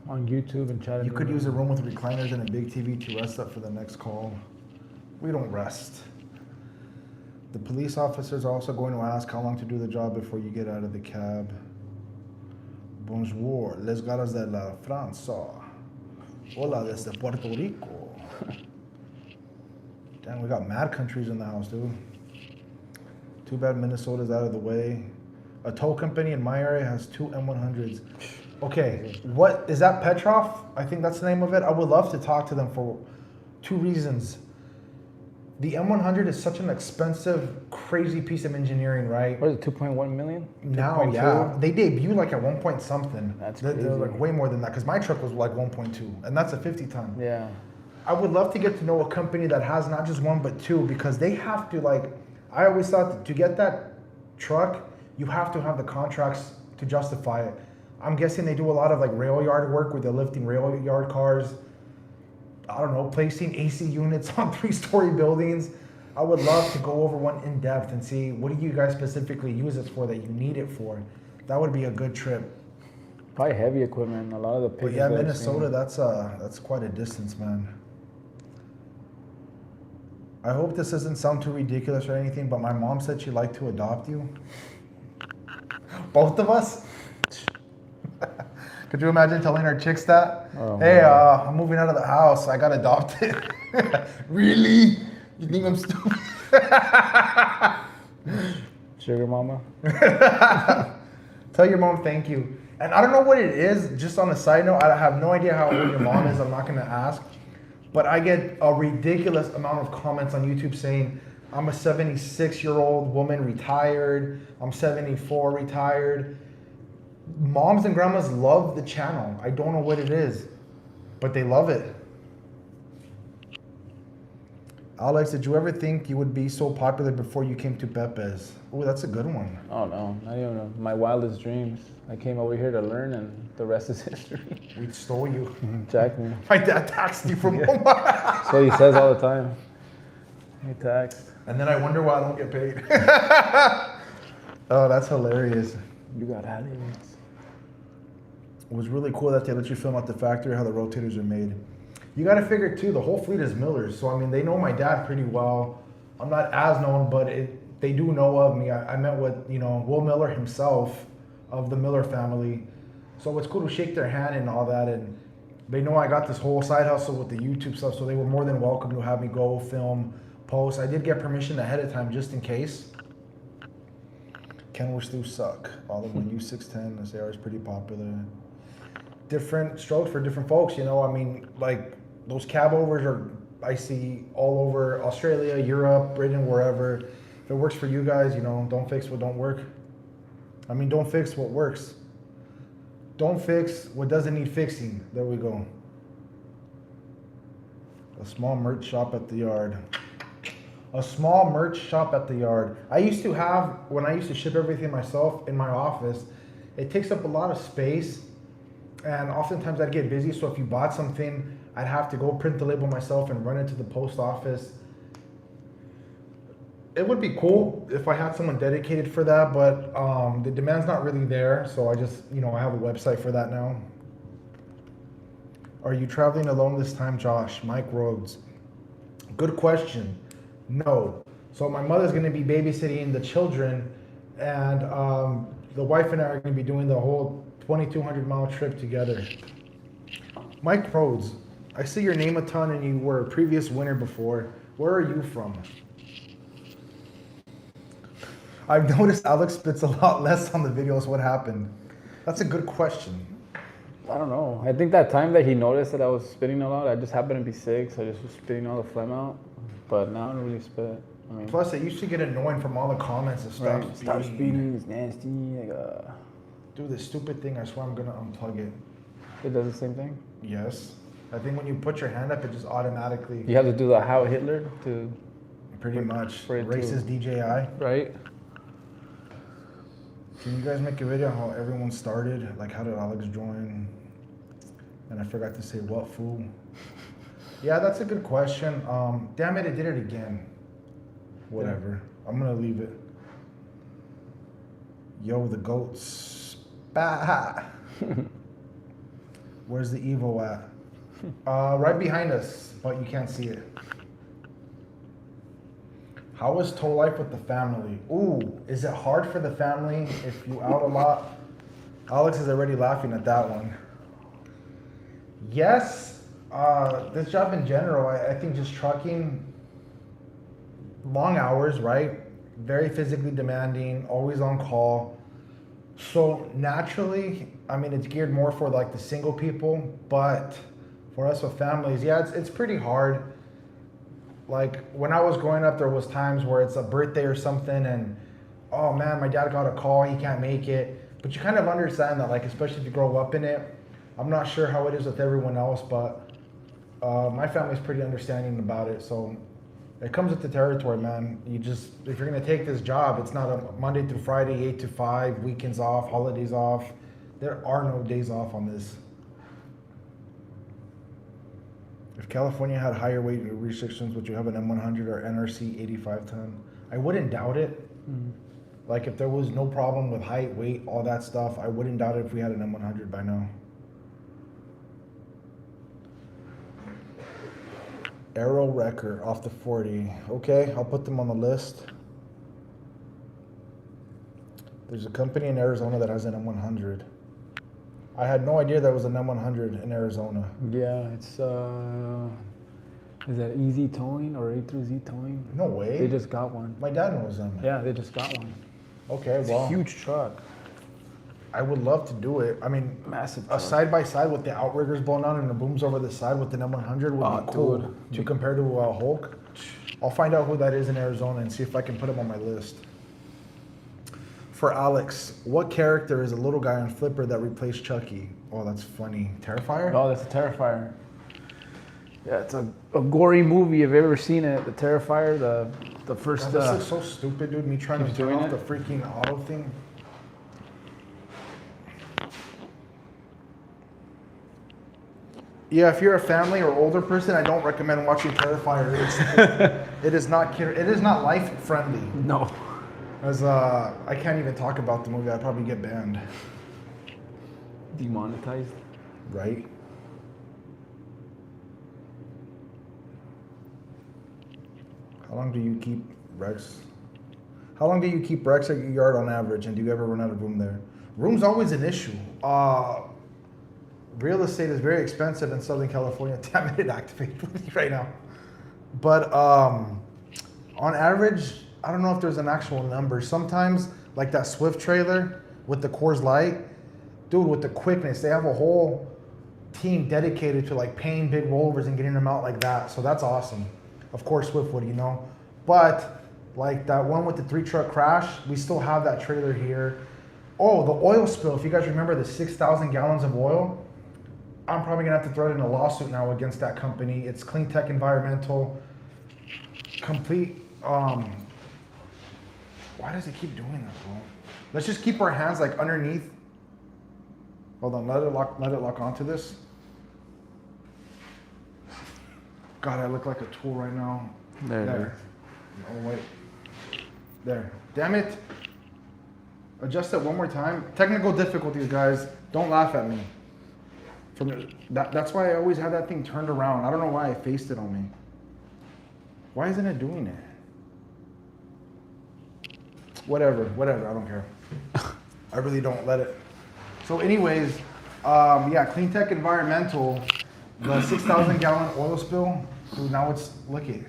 On YouTube and chat. You could use a room with recliners and a big TV to rest up for the next call. We don't rest. The police officers are also going to ask how long to do the job before you get out of the cab. Bonjour, les garas de la França. Hola desde Puerto Rico. Damn, we got mad countries in the house, dude. Too bad Minnesota's out of the way. A tow company in my area has 2 M100s. Okay, what is that, Petrov? I think that's the name of it. I would love to talk to them for 2 reasons. The M100 is such an expensive, crazy piece of engineering, right? What is it, 2.1 million? Now, 2.2? yeah. They debuted like at 1 point something. That's They're crazy. like way more than that, because my truck was like 1.2, and that's a 50 ton. Yeah. I would love to get to know a company that has not just 1, but 2, because they have to, like, I always thought that to get that truck, you have to have the contracts to justify it. I'm guessing they do a lot of like rail yard work where they're lifting rail yard cars. I don't know, placing AC units on 3-story buildings. I would love to go over one in depth and see what do you guys specifically use this for that you need it for. That would be a good trip. Probably heavy equipment. A lot of the But pictures yeah, that I've Minnesota, seen. that's quite a distance, man. I hope this doesn't sound too ridiculous or anything, but my mom said she'd like to adopt you. Both of us? Could you imagine telling our chicks that? Oh, hey, I'm moving out of the house. I got adopted. Really? You think I'm stupid? Sugar mama? Tell your mom thank you. And I don't know what it is, just on a side note, I have no idea how old your mom is. I'm not going to ask. But I get a ridiculous amount of comments on YouTube saying, I'm a 76-year-old woman retired. I'm 74 retired. Moms and grandmas love the channel. I don't know what it is, but they love it. Alex, did you ever think you would be so popular before you came to Pepe's? Oh, that's a good one. Oh no, not even my wildest dreams. I came over here to learn, and the rest is history. We stole you. Jack me. My dad taxed you from home. That's what he says all the time. He taxed. And then I wonder why I don't get paid. Oh, that's hilarious. You got aliens. It was really cool that they let you film at the factory how the rotators are made. You got to figure too, the whole fleet is Millers, so I mean they know my dad pretty well. I'm not as known, but they do know of me. I met with Will Miller himself of the Miller family, so it's cool to shake their hand and all that. And they know I got this whole side hustle with the YouTube stuff, so they were more than welcome to have me go film, post. I did get permission ahead of time just in case. Kenworths do suck. All of them U610, this AR is pretty popular. Different strokes for different folks, I mean, like those cab overs are I see all over Australia, Europe, Britain, wherever. If it works for you guys, don't fix what don't work. I mean, don't fix what works. Don't fix what doesn't need fixing. There we go. A small merch shop at the yard. A small merch shop at the yard. I used to have, when I used to ship everything myself in my office, it takes up a lot of space. And oftentimes I'd get busy, so if you bought something, I'd have to go print the label myself and run it to the post office. It would be cool if I had someone dedicated for that, but the demand's not really there, so I just, I have a website for that now. Are you traveling alone this time, Josh? Mike Rhodes. Good question. No. So my mother's going to be babysitting the children, and the wife and I are going to be doing the whole 2,200 mile trip together. Mike Rhodes, I see your name a ton and you were a previous winner before. Where are you from? I've noticed Alex spits a lot less on the videos. What happened? That's a good question. I don't know. I think that time that he noticed that I was spitting a lot, I just happened to be sick, so I just was spitting all the phlegm out. But now I don't really spit. I mean, plus, it used to get annoying from all the comments and stuff. Right. Stop speeding, it's nasty. Do this stupid thing, I swear I'm gonna unplug it. It does the same thing? Yes. I think when you put your hand up, it just automatically... You have to do the How Hitler to... Pretty much. Racist DJI. Right. Can you guys make a video how everyone started? Like, how did Alex join? And I forgot to say what fool. Yeah, that's a good question. Damn it, I did it again. Whatever. Yeah. I'm gonna leave it. Yo, the goats. Bah. Where's the Evo at? Right behind us, but you can't see it. How is tow life with the family? Ooh, is it hard for the family if you out a lot? Alex is already laughing at that one. Yes, this job in general, I think just trucking, long hours, right? Very physically demanding, always on call. So naturally, I mean, it's geared more for like the single people, but for us with families, yeah, it's pretty hard. Like when I was growing up, there was times where it's a birthday or something and, oh man, my dad got a call, he can't make it. But you kind of understand that, like, especially if you grow up in it. I'm not sure how it is with everyone else, but my family's pretty understanding about it. So it comes with the territory, man. You just, if you're gonna take this job, it's not a Monday through Friday, 8 to 5, weekends off, holidays off. There are no days off on this. If California had higher weight restrictions, would you have an M100 or NRC 85 ton? I wouldn't doubt it. Mm-hmm. Like if there was no problem with height, weight, all that stuff, I wouldn't doubt it if we had an M100 by now. Aero Wrecker off the 40. Okay, I'll put them on the list. There's a company in Arizona that has an M100. I had no idea there was an M100 in Arizona. Yeah, it's is that Easy Towing or A through Z Towing? No way. They just got one. My dad knows them. Yeah, they just got one. Okay, it's a huge truck. I would love to do it. I mean, massive. A side by side with the outriggers blown out and the booms over the side with the M100 would be cool. Dude. To compare to a Hulk. I'll find out who that is in Arizona and see if I can put him on my list. For Alex, what character is a little guy on Flipper that replaced Chucky? Oh, that's funny. Terrifier? Oh, that's a Terrifier. Yeah, it's a gory movie. If you've ever seen it, the Terrifier, the first. God, this looks so stupid, dude. Me trying to turn off the freaking auto thing. Yeah, if you're a family or older person, I don't recommend watching Terrifier. It is not life friendly. No. As I can't even talk about the movie. I'd probably get banned. Demonetized. Right? How long do you keep Rex? How long do you keep Rex at your yard on average, and do you ever run out of room there? Room's always an issue. Real estate is very expensive in Southern California. Damn it, activated with you right now. But on average, I don't know if there's an actual number. Sometimes, like that Swift trailer with the Coors Light, dude, with the quickness, they have a whole team dedicated to like paying big rollovers and getting them out like that. So that's awesome. Of course, Swift would, you know. But like that one with the 3-truck crash, we still have that trailer here. Oh, the oil spill. If you guys remember the 6,000 gallons of oil, I'm probably gonna have to throw it in a lawsuit now against that company. It's Clean Tech Environmental. Complete. Why does it keep doing that, bro? Let's just keep our hands like underneath. Hold on, let it lock onto this. God, I look like a tool right now. There. Oh wait. There. Damn it. Adjust it one more time. Technical difficulties, guys. Don't laugh at me. That's why I always have that thing turned around. I don't know why I faced it on me. Why isn't it doing it? Whatever, I don't care. I really don't let it. So anyways, yeah, Clean Tech Environmental, the 6,000 gallon oil spill, dude, now it's, look it.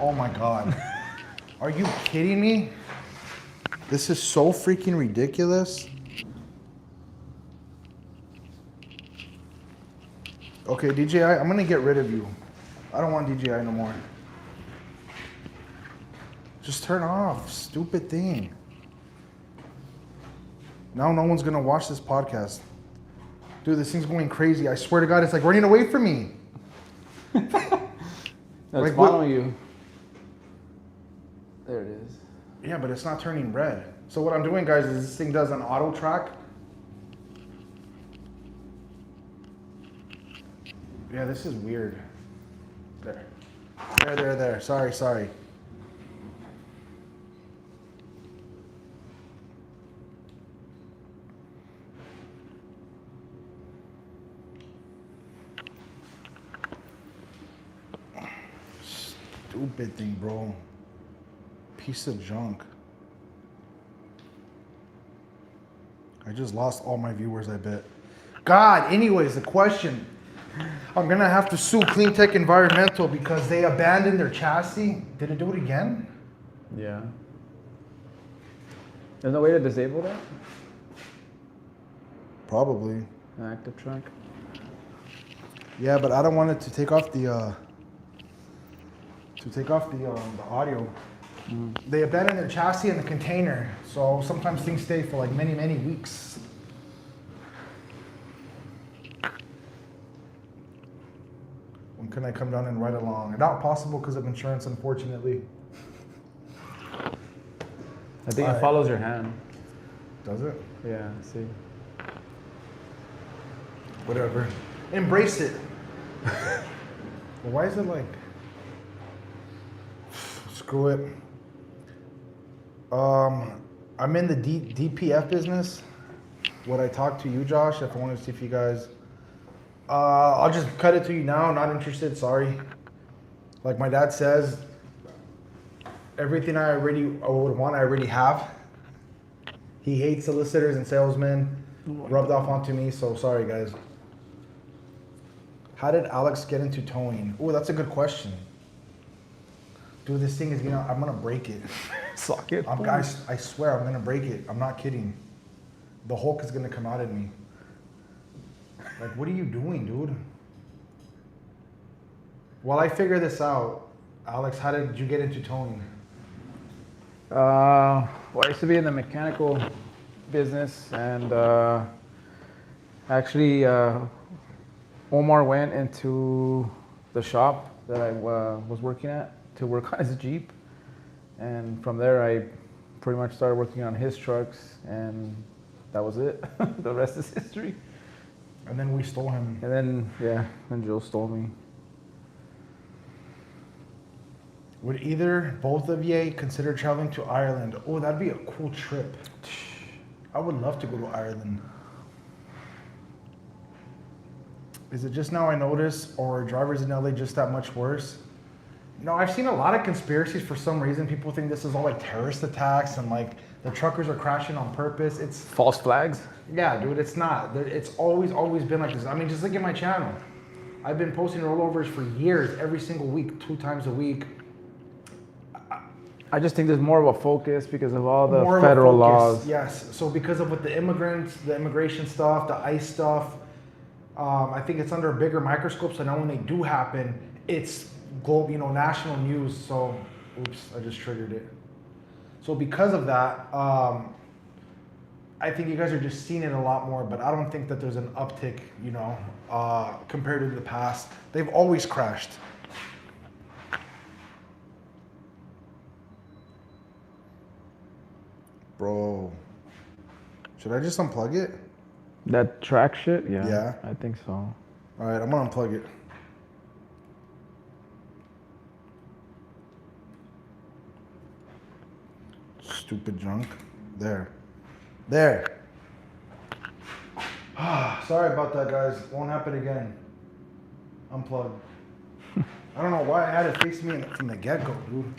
Oh my God. Are you kidding me? This is so freaking ridiculous. Okay, DJI, I'm gonna get rid of you. I don't want DJI no more. Just turn off, stupid thing. Now no one's gonna watch this podcast. Dude, this thing's going crazy. I swear to God, it's like running away from me. That's Like, following you. There it is. Yeah, but it's not turning red. So what I'm doing, guys, is this thing does an auto track. Yeah, this is weird. There. Sorry. Stupid thing, bro. Piece of junk. I just lost all my viewers, I bet. God, anyways, the question. I'm gonna have to sue Clean Tech Environmental because they abandoned their chassis. Did it do it again? Yeah. There's no way to disable that? Probably. An active track? Yeah, but I don't want it to take off the audio. They abandoned their chassis in the container, so sometimes things stay for like many weeks. When can I come down and ride along? Not possible because of insurance, unfortunately. I think it follows your hand. Does it? Yeah, see. Whatever. Embrace it. Well, why is it like... Screw it. I'm in the DPF business. Would I talk to you, Josh, if I wanted to see if you guys... I'll just cut it to you now. Not interested, sorry. Like my dad says, everything I would want, I already have. He hates solicitors and salesmen. Rubbed off onto me, so sorry, guys. How did Alex get into towing? Oh, that's a good question. Dude, this thing is I'm gonna break it. Socket. Guys, I swear I'm gonna break it. I'm not kidding. The Hulk is gonna come out at me. Like, what are you doing, dude? While I figure this out, Alex, how did you get into towing? Well, I used to be in the mechanical business, and actually, Omar went into the shop that I was working at to work on his Jeep, and from there I pretty much started working on his trucks, and that was it. The rest is history. And then we stole him. And then, yeah, then Joe stole me. Would both of you consider traveling to Ireland? Oh, that'd be a cool trip. I would love to go to Ireland. Is it just now I notice, or are drivers in LA just that much worse? No, I've seen a lot of conspiracies for some reason. People think this is all like terrorist attacks and like the truckers are crashing on purpose. It's False flags? yeah, dude. It's not. It's always been like this. I mean, just look at my channel. I've been posting rollovers for years, every single week, 2 times a week. I just think there's more of a focus because of all the More of a federal focus, laws. yes. So because of with the immigrants, the immigration stuff, the ICE stuff, I think it's under a bigger microscope. So now when they do happen, it's global, national news. So, oops, I just triggered it. So because of that, I think you guys are just seeing it a lot more. But I don't think that there's an uptick, compared to the past. They've always crashed. Bro, should I just unplug it? That track shit? Yeah. Yeah. I think so. All right, I'm gonna unplug it. Stupid junk. There. Sorry about that, guys. Won't happen again. Unplug. I don't know why I had it face me from the get-go, dude.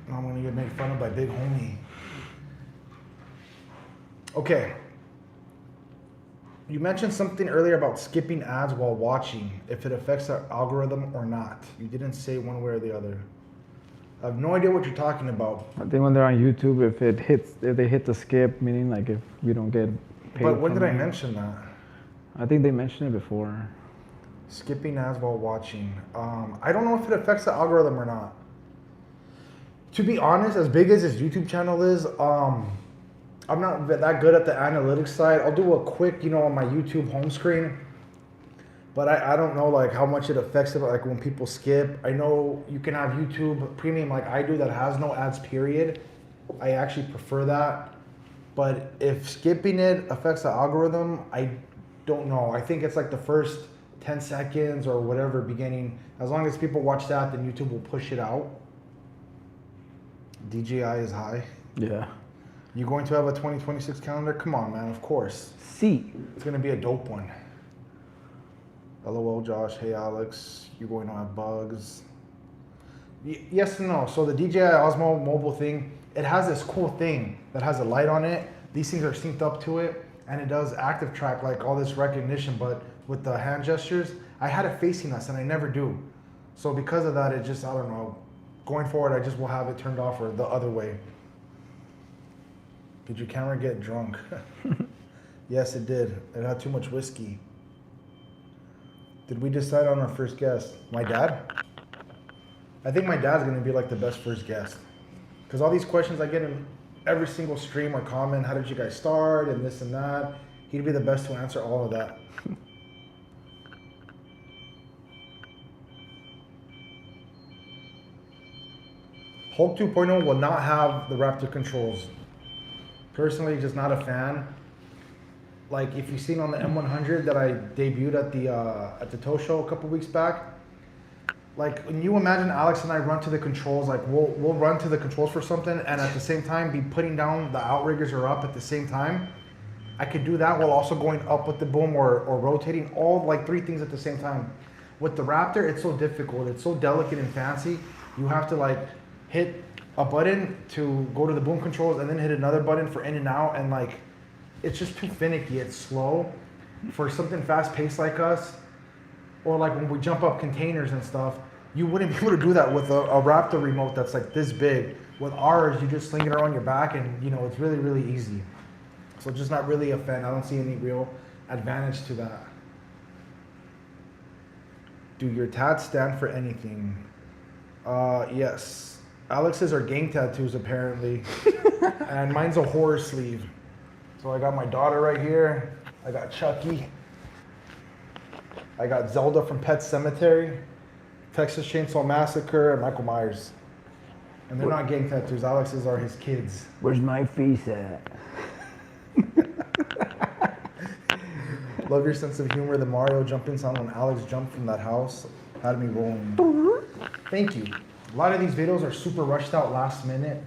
Now I'm gonna get made fun of by big homie. Okay. You mentioned something earlier about skipping ads while watching, if it affects our algorithm or not. You didn't say one way or the other. I have no idea what you're talking about. I think when they're on YouTube, if they hit the skip, meaning like if we don't get paid. But when did I from it. mention that? I think they mentioned it before. Skipping ads while watching. I don't know if it affects the algorithm or not. To be honest, as big as this YouTube channel is, I'm not that good at the analytics side. I'll do a quick, on my YouTube home screen. But I don't know like how much it affects it, like when people skip. I know you can have YouTube Premium like I do that has no ads, period. I actually prefer that. But if skipping it affects the algorithm, I don't know. I think it's like the first 10 seconds or whatever beginning. As long as people watch that, then YouTube will push it out. DJI is high. Yeah. You going to have a 2026 calendar? Come on, man, of course. See. It's gonna be a dope one. LOL, Josh. Hey, Alex. You're going to have bugs. Yes and no. So the DJI Osmo mobile thing, it has this cool thing that has a light on it. These things are synced up to it, and it does active track, like all this recognition, but with the hand gestures, I had it facing us, and I never do. So because of that, it just, I don't know. Going forward, I just will have it turned off or the other way. Did your camera get drunk? Yes, it did. It had too much whiskey. Did we decide on our first guest? My dad? I think my dad's gonna be like the best first guest. Because all these questions I get in every single stream or comment, how did you guys start and this and that. He'd be the best to answer all of that. Hulk 2.0 will not have the Raptor controls. Personally, just not a fan. Like if you've seen on the M100 that I debuted at the tow show a couple weeks back, like when you imagine Alex and I run to the controls, like we'll run to the controls for something and at the same time be putting down the outriggers or up at the same time. I could do that while also going up with the boom or rotating all like 3 things at the same time. With the Raptor, it's so difficult. It's so delicate and fancy. You have to like hit a button to go to the boom controls and then hit another button for in and out, and like it's just too finicky. It's slow for something fast paced like us, or like when we jump up containers and stuff. You wouldn't be able to do that with a Raptor remote that's like this big. With ours, you just sling it around your back and it's really, really easy. So just not really a fan. I don't see any real advantage to that. Do your tats stand for anything? Yes. Alex's are gang tattoos apparently. And mine's a horror sleeve. So I got my daughter right here. I got Chucky. I got Zelda from Pet Sematary, Texas Chainsaw Massacre, and Michael Myers. And they're not gang tattoos. Alex's are his kids. Where's my face at? Love your sense of humor. The Mario jumping sound when Alex jumped from that house had me rolling. Thank you. A lot of these videos are super rushed out last minute.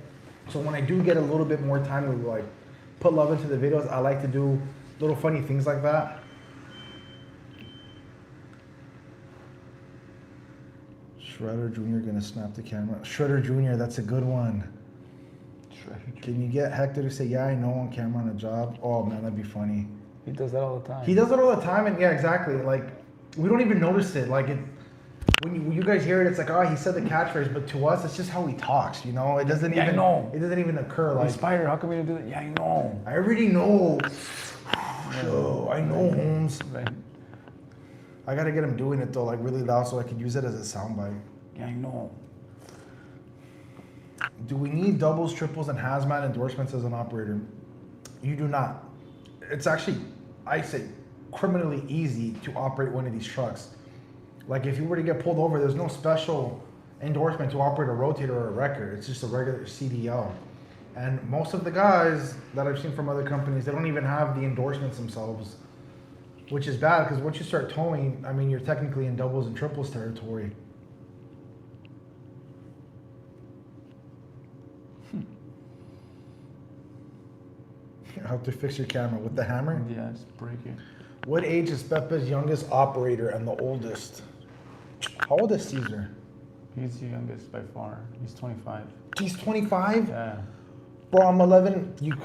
So when I do get a little bit more time to like put love into the videos, I like to do Little funny things like that. Shredder Jr. gonna snap the camera. Shredder Jr. That's a good one. Can you get Hector to say, "Yeah, I know" on camera on a job? Oh man, that'd be funny. He does that all the time. He does it all the time, and yeah, exactly. Like we don't even notice it. Like it, when you guys hear it, it's like, oh, he said the catchphrase, but to us, it's just how he talks. You know, it doesn't Yeah, I even. know. It doesn't even occur. Like Spider, how come you didn't do that? Yeah, I know. I already know. Oh, I know, Holmes. Right. I gotta get him doing it though, like really loud, so I can use it as a soundbite. Yeah, I know. Do we need doubles, triples, and hazmat endorsements as an operator? You do not. It's actually, I say, criminally easy to operate one of these trucks. Like if you were to get pulled over, there's no special endorsement to operate a rotator or a wrecker. It's just a regular CDL. And most of the guys that I've seen from other companies, they don't even have the endorsements themselves, which is bad because once you start towing, I mean, you're technically in doubles and triples territory. How to fix your camera with the hammer? Yeah, just break it. What age is Pepe's youngest operator and the oldest? How old is Caesar? He's the youngest by far. He's 25. He's 25? Yeah. Bro, I'm 11. Yeah,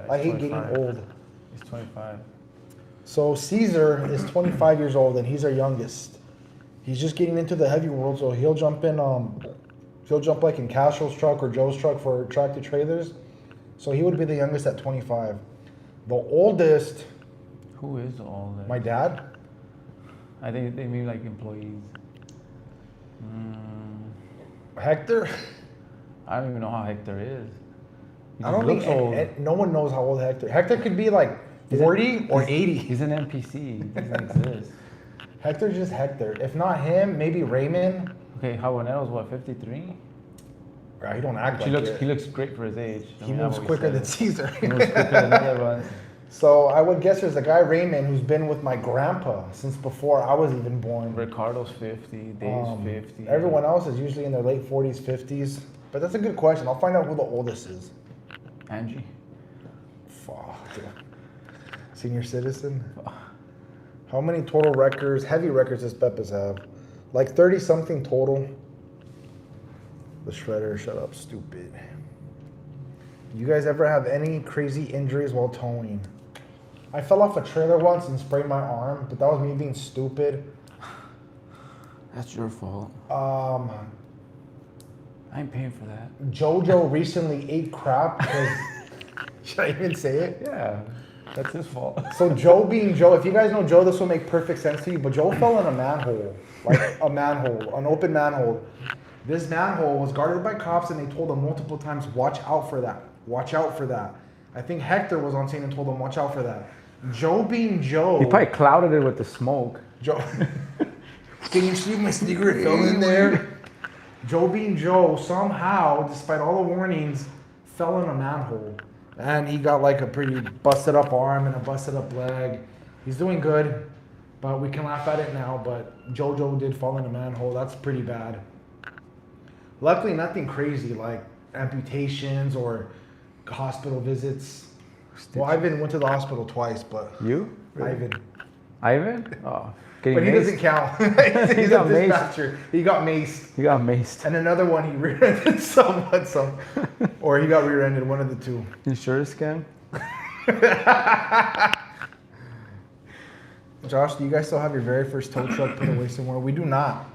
I hate 25. getting old. He's 25. So Caesar is 25 years old and he's our youngest. He's just getting into the heavy world, so he'll jump in. He'll jump like in Castro's truck or Joe's truck for tractor trailers. So he would be the youngest at 25. The oldest. Who is the oldest? My dad. I think they mean like employees. Hector. I don't even know how Hector is. He I just don't think looks old. no one knows how old Hector. Hector could be like 40 or 80. He's an NPC. He doesn't exist. Hector's just Hector. If not him, maybe Raymond. Okay, Habanero's what, 53? He don't act like it. He looks great for his age. He moves quicker than Caesar. He moves quicker than other ones. So I would guess there's a guy, Raymond, who's been with my grandpa since before I was even born. Ricardo's 50, Dave's 50. Everyone else is usually in their late 40s, 50s. But that's a good question. I'll find out who the oldest is. Angie. Fuck. Senior citizen. How many total records, heavy records does Pepe's have? Like 30 something total. The shredder, shut up, stupid. You guys ever have any crazy injuries while towing? I fell off a trailer once and sprained my arm, but that was me being stupid. That's your fault. I ain't paying for that. Jojo recently ate crap because, should I even say it? Yeah, that's his fault. So Joe being Joe, if you guys know Joe, this will make perfect sense to you, but Joe fell in a manhole, like a manhole, an open manhole. This manhole was guarded by cops and they told him multiple times, watch out for that, watch out for that. I think Hector was on scene and told him, watch out for that. Joe being Joe. He probably clouded it with the smoke. Joe, can you see my sneaker fell in there? Joe being Joe, somehow, despite all the warnings, fell in a manhole. And he got like a pretty busted up arm and a busted up leg. He's doing good, but we can laugh at it now. But Jojo did fall in a manhole. That's pretty bad. Luckily, nothing crazy like amputations or hospital visits. Well, Ivan went to the hospital twice, but You? Ivan. Ivan? Oh, getting But he maced? doesn't count. He's got a dispatcher. He got maced. He got maced. And another one, he rear-ended someone, or he got rear-ended, one of the two. Insurance scam? Josh, do you guys still have your very first tow truck put away somewhere? We do not.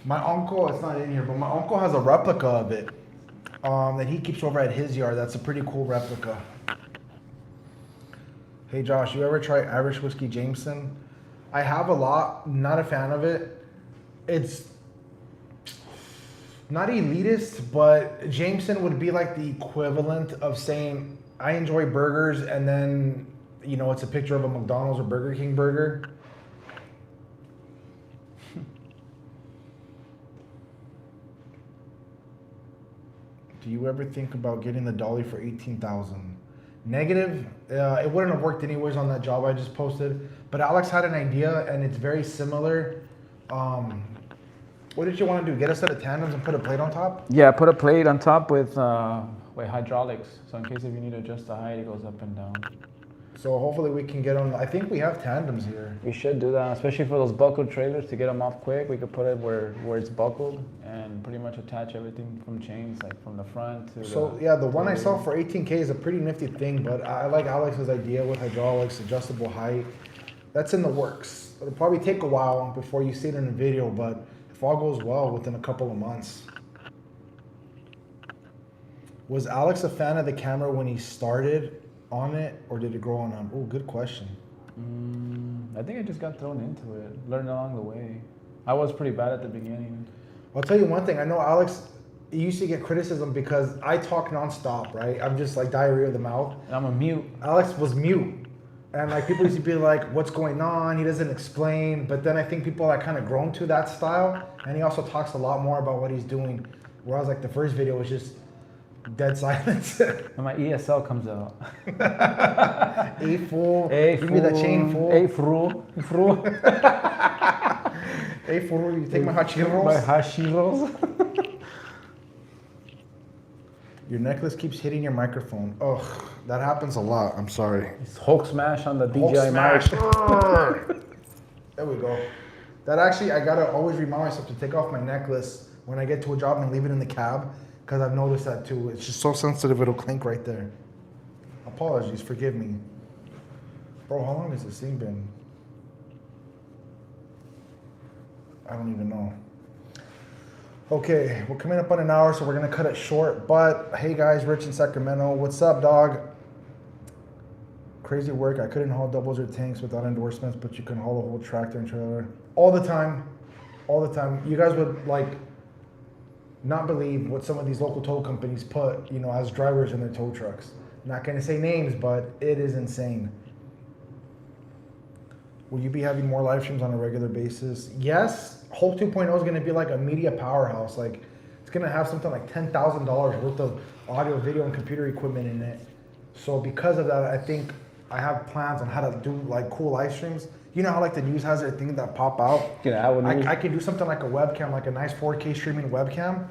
My uncle, it's not in here, but my uncle has a replica of it that he keeps over at his yard. That's a pretty cool replica. Hey Josh, you ever try Irish Whiskey Jameson? I have a lot, not a fan of it. It's not elitist, but Jameson would be like the equivalent of saying, I enjoy burgers, and then, you know, it's a picture of a McDonald's or Burger King burger. Do you ever think about getting the dolly for $18,000? Negative. It wouldn't have worked anyways on that job I just posted. But Alex had an idea, and it's very similar. What did you want to do? Get a set of tandems and put a plate on top? Yeah, put a plate on top with hydraulics. So in case if you need to adjust the height, it goes up and down. So hopefully we can get them. I think we have tandems here. We should do that, especially for those buckled trailers to get them off quick. We could put it where it's buckled and pretty much attach everything from chains, like from the front to So yeah, the one I saw for 18K is a pretty nifty thing, but I like Alex's idea with hydraulics, adjustable height. That's in the works. It'll probably take a while before you see it in a video, but if all goes well, within a couple of months. Was Alex a fan of the camera when he started on it, or did it grow on him? Oh, good question. I think I just got thrown into it, learned along the way. I was pretty bad at the beginning. I'll tell you one thing. I know Alex used to get criticism because I talk nonstop, right? I'm just like diarrhea of the mouth. And I'm a mute. Alex was mute. And like people used to be like, what's going on? He doesn't explain. But then I think people are kind of grown to that style. And he also talks a lot more about what he's doing. Whereas like the first video was just dead silence. And my ESL comes out. A fool. Hey, give me the chain, fool. Hey, fool. Fool. Hey, fool, you take my hachiros? My hachiros. Your necklace keeps hitting your microphone. Ugh, that happens a lot. I'm sorry. It's Hulk smash on the Hulk DJI smash. mic. There we go. That actually, I gotta always remind myself to take off my necklace when I get to a job and leave it in the cab, because I've noticed that too. It's just so sensitive, it'll clink right there. Apologies, forgive me. Bro, how long has this thing been? I don't even know. Okay, we're coming up on an hour, so we're gonna cut it short. But hey guys, Rich in Sacramento, what's up, dog? Crazy work. I couldn't haul doubles or tanks without endorsements, but you can haul a whole tractor and trailer all the time, all the time. You guys would like not believe what some of these local tow companies put, you know, as drivers in their tow trucks. Not gonna say names, but it is insane. Will you be having more live streams on a regular basis? Yes. Hulk 2.0 is going to be like a media powerhouse. Like, it's going to have something like $10,000 worth of audio, video, and computer equipment in it. So because of that, I think I have plans on how to do like cool live streams. You know how like the news has their thing that pop out? I could do something like a webcam, like a nice 4K streaming webcam,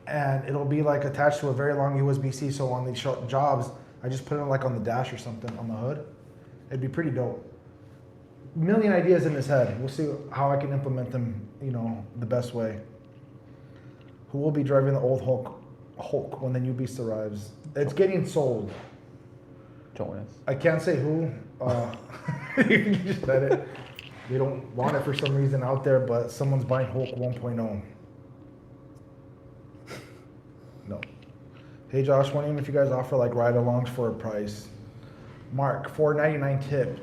and it'll be like attached to a very long USB-C. So on these short jobs, I just put it like on the dash or something on the hood. It'd be pretty dope. Million ideas in his head. We'll see how I can implement them, you know, the best way. Who will be driving the old Hulk when the new beast arrives? It's getting sold. Jonas. I can't say who. You just said it. They don't want it for some reason out there, but someone's buying Hulk 1.0. No. Hey Josh, wondering if you guys offer like ride-alongs for a price. Mark, $4.99 tip.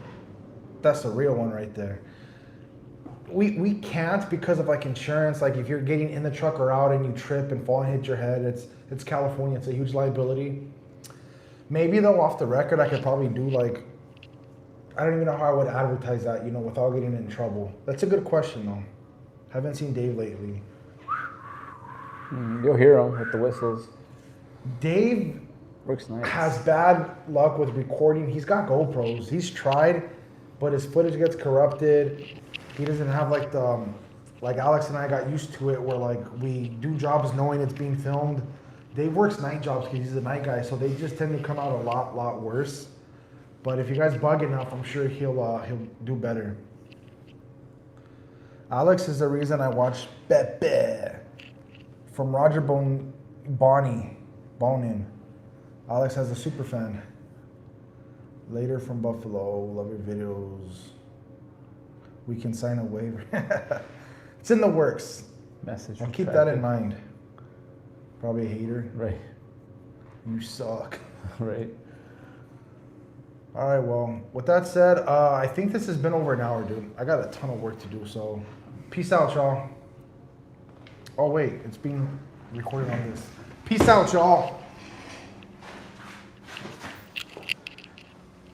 That's the real one right there. We can't because of like insurance. Like if you're getting in the truck or out and you trip and fall and hit your head, it's California. It's a huge liability. Maybe though, off the record, I could probably do like, I don't even know how I would advertise that, you know, without getting in trouble. That's a good question though. Haven't seen Dave lately. You'll hear him with the whistles. Dave Works nice. has bad luck with recording. He's got GoPros. He's tried, but his footage gets corrupted. He doesn't have like the, like Alex and I got used to it where like we do jobs knowing it's being filmed. Dave works night jobs because he's a night guy, so they just tend to come out a lot worse. But if you guys bug enough, I'm sure he'll do better. Alex is the reason I watch Pepe from Roger Bonin. Alex has a super fan. Later from Buffalo, love your videos. We can sign a waiver. It's in the works. Message. And keep that in mind. Probably a hater. Right. You suck. Right. All right, well, with that said, I think this has been over an hour, dude. I got a ton of work to do, so peace out, y'all. Oh, wait, it's being recorded on this. Peace out, y'all.